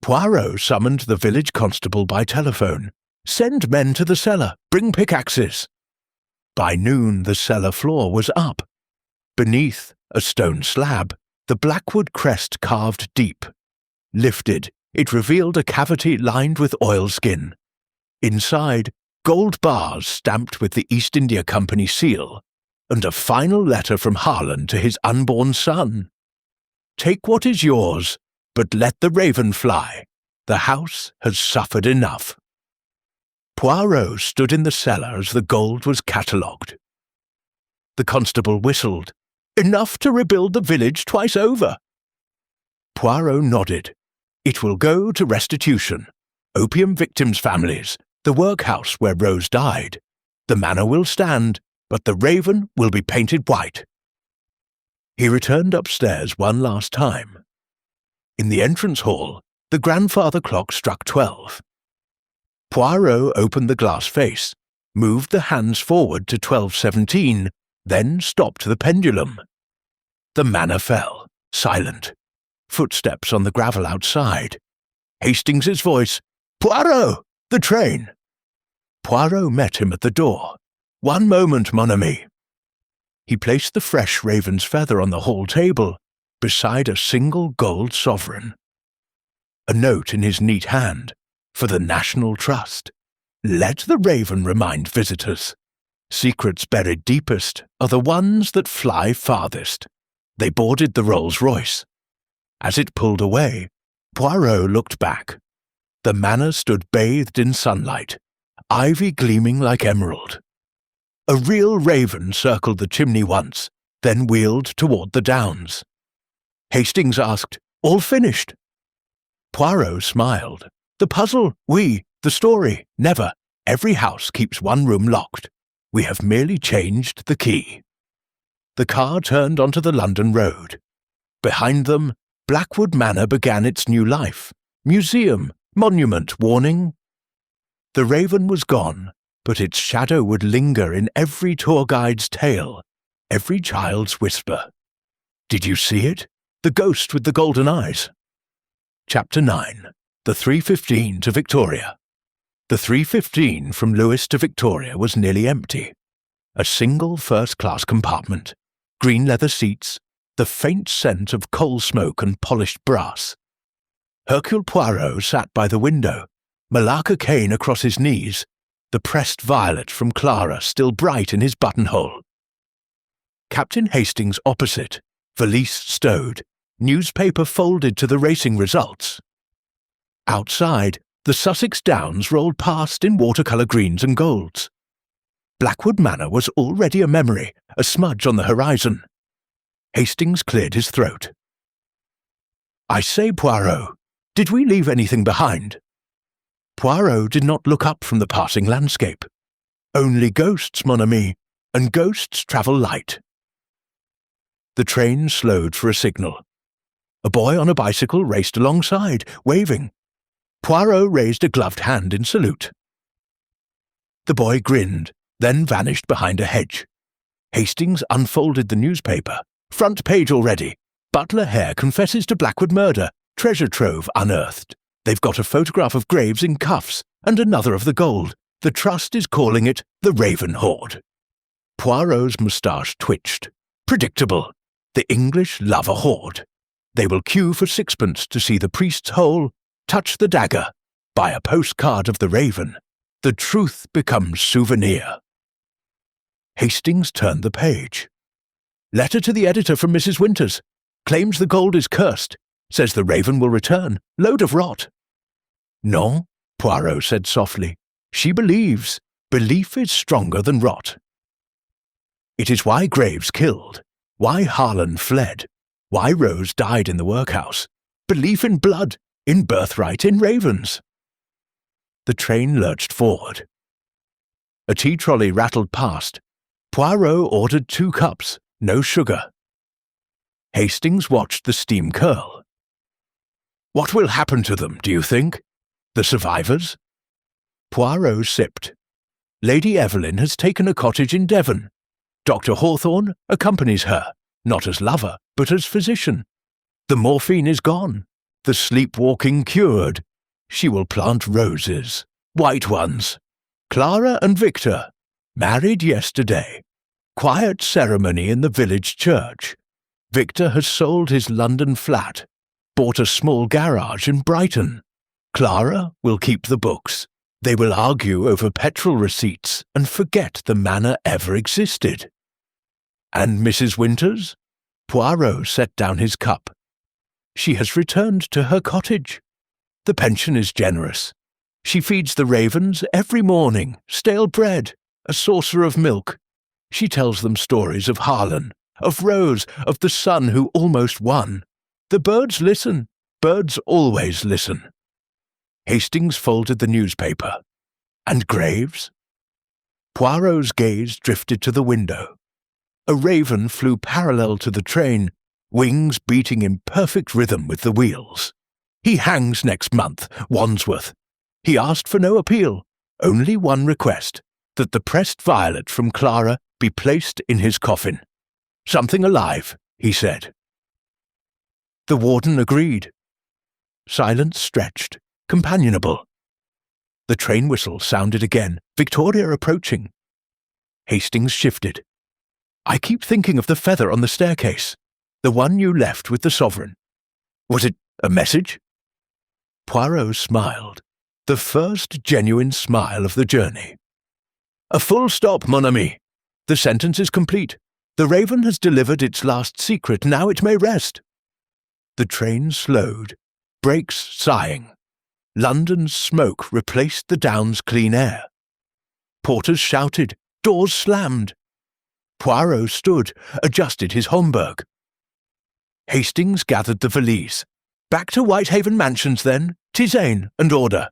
Poirot summoned the village constable by telephone. "Send men to the cellar. Bring pickaxes." By noon, the cellar floor was up. Beneath, a stone slab, the blackwood crest carved deep. Lifted, it revealed a cavity lined with oilskin. Inside, gold bars stamped with the East India Company seal, and a final letter from Harlan to his unborn son. "Take what is yours, but let the raven fly. The house has suffered enough." Poirot stood in the cellar as the gold was catalogued. The constable whistled. "Enough to rebuild the village twice over." Poirot nodded. "It will go to restitution. Opium victims' families, the workhouse where Rose died. The manor will stand, but the raven will be painted white." He returned upstairs one last time. In the entrance hall, the grandfather clock struck 12. Poirot opened the glass face, moved the hands forward to 12:17, then stopped the pendulum. The manor fell, silent. Footsteps on the gravel outside. Hastings's voice, "Poirot! The train!" Poirot met him at the door. "One moment, mon ami." He placed the fresh raven's feather on the hall table, beside a single gold sovereign. A note in his neat hand, for the National Trust. Let the raven remind visitors. Secrets buried deepest are the ones that fly farthest. They boarded the Rolls-Royce. As it pulled away, Poirot looked back. The manor stood bathed in sunlight, ivy gleaming like emerald. A real raven circled the chimney once, then wheeled toward the downs. Hastings asked, "All finished?" Poirot smiled. "The puzzle, oui. The story, never. Every house keeps one room locked. We have merely changed the key." The car turned onto the London road. Behind them, Blackwood Manor began its new life. Museum, monument, warning. The raven was gone, but its shadow would linger in every tour guide's tale, every child's whisper. Did you see it? The ghost with the golden eyes. Chapter 9. The 3:15 to Victoria. The 3:15 from Lewes to Victoria was nearly empty. A single first-class compartment, green leather seats, the faint scent of coal smoke and polished brass. Hercule Poirot sat by the window, Malacca cane across his knees, the pressed violet from Clara still bright in his buttonhole. Captain Hastings opposite, valise stowed, newspaper folded to the racing results. Outside, the Sussex Downs rolled past in watercolour greens and golds. Blackwood Manor was already a memory, a smudge on the horizon. Hastings cleared his throat. "I say, Poirot, did we leave anything behind?" Poirot did not look up from the passing landscape. "Only ghosts, mon ami, and ghosts travel light." The train slowed for a signal. A boy on a bicycle raced alongside, waving. Poirot raised a gloved hand in salute. The boy grinned, then vanished behind a hedge. Hastings unfolded the newspaper. Front page already. Butler Hare confesses to Blackwood murder. Treasure trove unearthed. They've got a photograph of Graves in cuffs and another of the gold. The Trust is calling it the Raven Hoard. Poirot's moustache twitched. Predictable. The English love a hoard. They will queue for sixpence to see the priest's hole, touch the dagger, buy a postcard of the raven. The truth becomes souvenir. Hastings turned the page. Letter to the editor from Mrs. Winters. Claims the gold is cursed. Says the raven will return. Load of rot. "No," Poirot said softly. "She believes. Belief is stronger than rot. It is why Graves killed, why Harlan fled, why Rose died in the workhouse. Belief in blood, in birthright in ravens. The train lurched forward. A tea trolley rattled past. Poirot ordered 2 cups, no sugar. Hastings watched the steam curl. What will happen to them, do you think? The survivors? Poirot sipped. Lady Evelyn has taken a cottage in Devon. Dr. Hawthorne accompanies her, not as lover, but as physician. The morphine is gone, the sleepwalking cured. She will plant roses, white ones. Clara and Victor, married yesterday. Quiet ceremony in the village church. Victor has sold his London flat, bought a small garage in Brighton. Clara will keep the books. They will argue over petrol receipts and forget the manor ever existed. And Mrs. Winters? Poirot set down his cup. She has returned to her cottage. The pension is generous. She feeds the ravens every morning, stale bread, a saucer of milk. She tells them stories of Harlan, of Rose, of the son who almost won. The birds listen. Birds always listen. Hastings folded the newspaper. And Graves? Poirot's gaze drifted to the window. A raven flew parallel to the train, wings beating in perfect rhythm with the wheels. He hangs next month, Wandsworth. He asked for no appeal, only one request, that the pressed violet from Clara be placed in his coffin. Something alive, he said. The warden agreed. Silence stretched, companionable. The train whistle sounded again, Victoria approaching. Hastings shifted. I keep thinking of the feather on the staircase, the one you left with the sovereign. Was it a message? Poirot smiled, the first genuine smile of the journey. A full stop, mon ami. The sentence is complete. The raven has delivered its last secret, now it may rest. The train slowed, brakes sighing. London's smoke replaced the Downs' clean air. Porters shouted, doors slammed. Poirot stood, adjusted his Homburg. Hastings gathered the valise. Back to Whitehaven Mansions, then, tisane and order.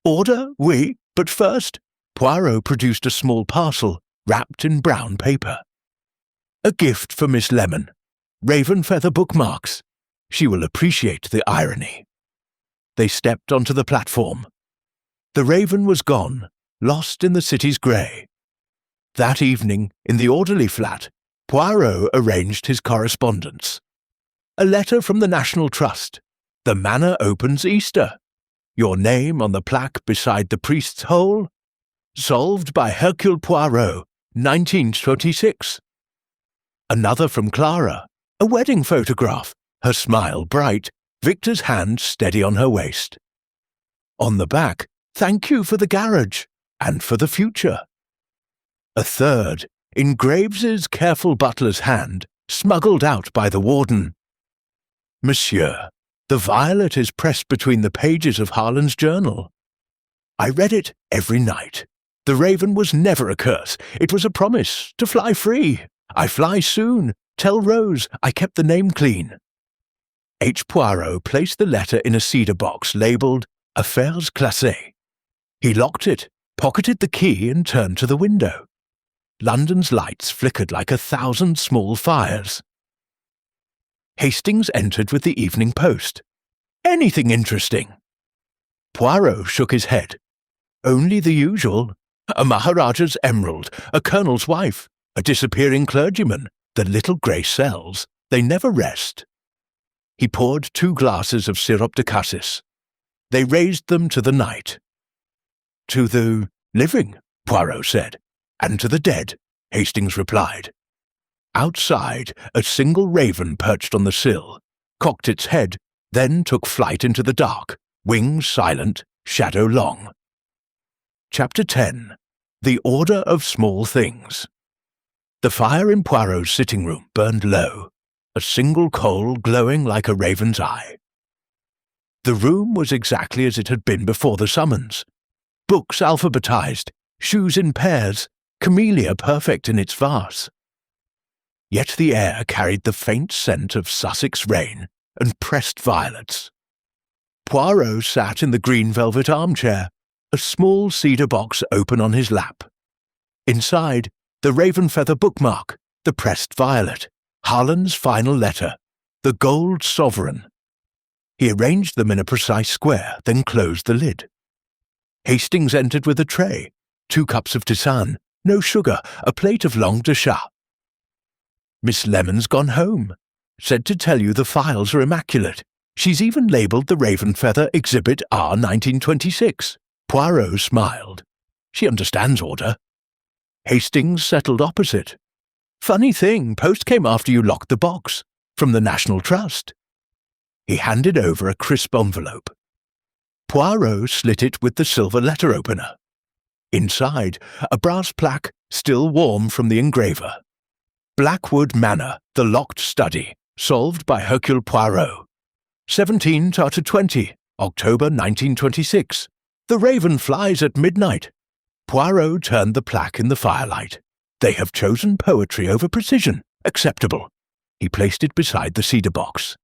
Order, oui, but first, Poirot produced a small parcel, wrapped in brown paper. A gift for Miss Lemon. Raven feather bookmarks. She will appreciate the irony. They stepped onto the platform. The raven was gone, lost in the city's grey. That evening, in the orderly flat, Poirot arranged his correspondence. A letter from the National Trust. The manor opens Easter. Your name on the plaque beside the priest's hole. Solved by Hercule Poirot, 1926. Another from Clara. A wedding photograph, her smile bright, Victor's hand steady on her waist. On the back, thank you for the garage, and for the future. A third, in Graves's careful butler's hand, smuggled out by the warden. Monsieur, the violet is pressed between the pages of Harlan's journal. I read it every night. The raven was never a curse. It was a promise to fly free. I fly soon. Tell Rose I kept the name clean. H. Poirot placed the letter in a cedar box labelled Affaires Classées. He locked it, pocketed the key and turned to the window. London's lights flickered like 1,000 small fires. Hastings entered with the Evening Post. Anything interesting? Poirot shook his head. Only the usual. A Maharaja's emerald, a colonel's wife, a disappearing clergyman, the little grey cells. They never rest. He poured 2 glasses of sirop de cassis. They raised them to the night. To the living, Poirot said, and to the dead, Hastings replied. Outside, a single raven perched on the sill, cocked its head, then took flight into the dark, wings silent, shadow long. Chapter 10. The Order of Small Things. The fire in Poirot's sitting room burned low, a single coal glowing like a raven's eye. The room was exactly as it had been before the summons. Books alphabetized, shoes in pairs, camellia perfect in its vase. Yet the air carried the faint scent of Sussex rain and pressed violets. Poirot sat in the green velvet armchair, a small cedar box open on his lap. Inside, the raven feather bookmark, the pressed violet, Harlan's final letter, the gold sovereign. He arranged them in a precise square, then closed the lid. Hastings entered with a tray, 2 cups of tisane, no sugar, a plate of langue de chat. Miss Lemon's gone home. Said to tell you the files are immaculate. She's even labelled the raven feather Exhibit R 1926. Poirot smiled. She understands order. Hastings settled opposite. Funny thing, post came after you locked the box. From the National Trust. He handed over a crisp envelope. Poirot slit it with the silver letter opener. Inside, a brass plaque, still warm from the engraver. Blackwood Manor, the locked study, solved by Hercule Poirot. 17 Tartar 20, October 1926. The raven flies at midnight. Poirot turned the plaque in the firelight. They have chosen poetry over precision. Acceptable. He placed it beside the cedar box.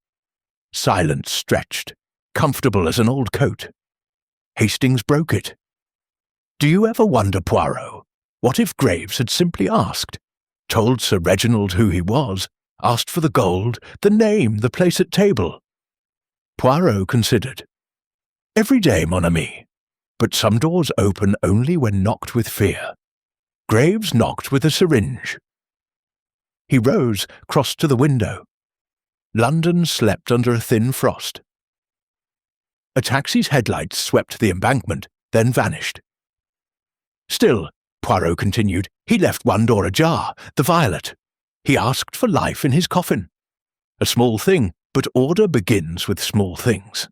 Silence stretched, comfortable as an old coat. Hastings broke it. Do you ever wonder, Poirot, what if Graves had simply asked, told Sir Reginald who he was, asked for the gold, the name, the place at table? Poirot considered. Every day, mon ami, but some doors open only when knocked with fear. Graves knocked with a syringe. He rose, crossed to the window. London slept under a thin frost. A taxi's headlights swept the embankment, then vanished. Still, Poirot continued, he left one door ajar, the violet. He asked for life in his coffin. A small thing, but order begins with small things.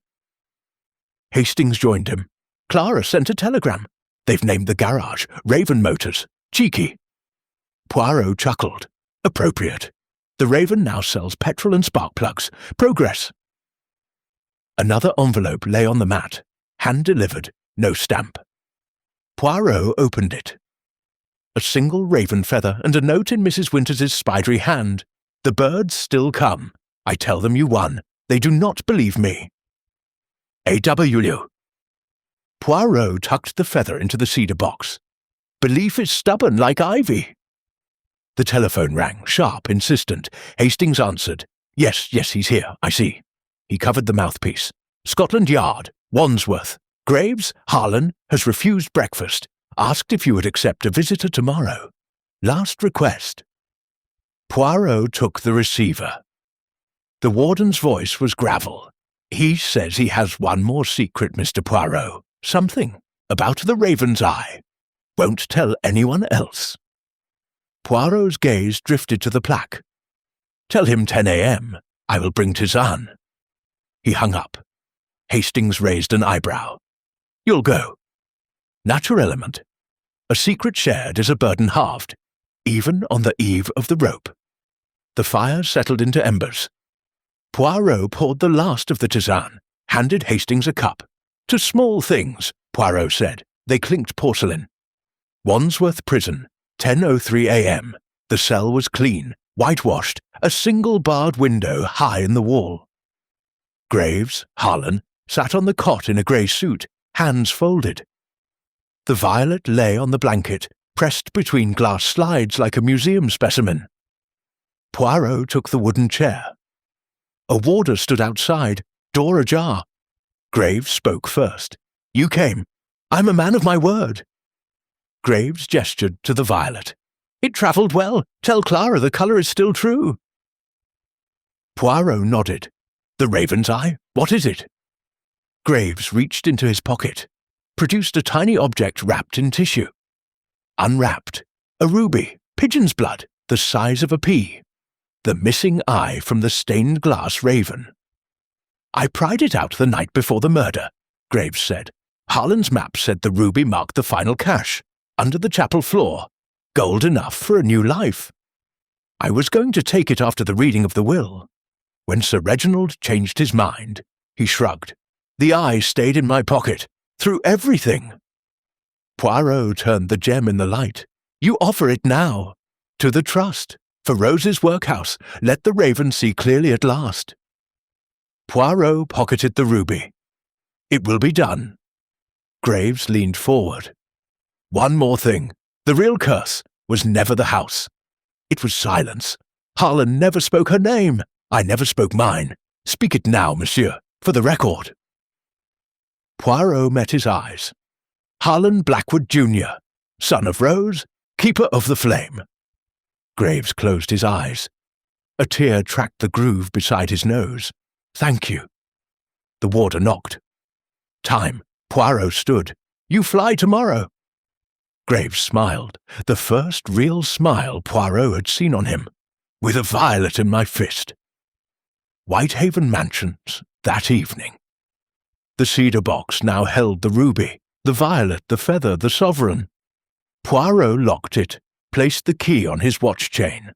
Hastings joined him. Clara sent a telegram. They've named the garage Raven Motors. Cheeky. Poirot chuckled. Appropriate. The Raven now sells petrol and spark plugs. Progress. Another envelope lay on the mat. Hand-delivered. No stamp. Poirot opened it. A single raven feather and a note in Mrs. Winters's spidery hand. The birds still come. I tell them you won. They do not believe me. A.W. Poirot tucked the feather into the cedar box. Belief is stubborn like ivy. The telephone rang, sharp, insistent. Hastings answered. Yes, he's here, I see. He covered the mouthpiece. Scotland Yard, Wandsworth. Graves, Harlan, has refused breakfast. Asked if you would accept a visitor tomorrow. Last request. Poirot took the receiver. The warden's voice was gravel. He says he has one more secret, Mr. Poirot. Something about the raven's eye. Won't tell anyone else. Poirot's gaze drifted to the plaque. Tell him 10 a.m. I will bring tisane. He hung up. Hastings raised an eyebrow. You'll go. Natural element. A secret shared is a burden halved, even on the eve of the rope. The fire settled into embers. Poirot poured the last of the tisane, handed Hastings a cup. To small things, Poirot said. They clinked porcelain. Wandsworth Prison, 10:03 a.m. The cell was clean, whitewashed, a single barred window high in the wall. Graves, Harlan, sat on the cot in a grey suit, hands folded. The violet lay on the blanket, pressed between glass slides like a museum specimen. Poirot took the wooden chair. A warder stood outside, door ajar. Graves spoke first. You came. I'm a man of my word. Graves gestured to the violet. It travelled well. Tell Clara the colour is still true. Poirot nodded. The raven's eye? What is it? Graves reached into his pocket, produced a tiny object wrapped in tissue. Unwrapped. A ruby, pigeon's blood, the size of a pea. The missing eye from the stained glass raven. I pried it out the night before the murder, Graves said. Harlan's map said the ruby marked the final cache, under the chapel floor. Gold enough for a new life. I was going to take it after the reading of the will. When Sir Reginald changed his mind, he shrugged. The eye stayed in my pocket, through everything. Poirot turned the gem in the light. You offer it now. To the trust. For Rose's workhouse, let the raven see clearly at last. Poirot pocketed the ruby. It will be done. Graves leaned forward. One more thing. The real curse was never the house. It was silence. Harlan never spoke her name. I never spoke mine. Speak it now, monsieur, for the record. Poirot met his eyes. Harlan Blackwood, Jr., son of Rose, keeper of the flame. Graves closed his eyes. A tear tracked the groove beside his nose. Thank you. The warder knocked. Time. Poirot stood. You fly tomorrow. Graves smiled, the first real smile Poirot had seen on him, with a violet in my fist. Whitehaven Mansions, that evening. The cedar box now held the ruby, the violet, the feather, the sovereign. Poirot locked it, placed the key on his watch chain.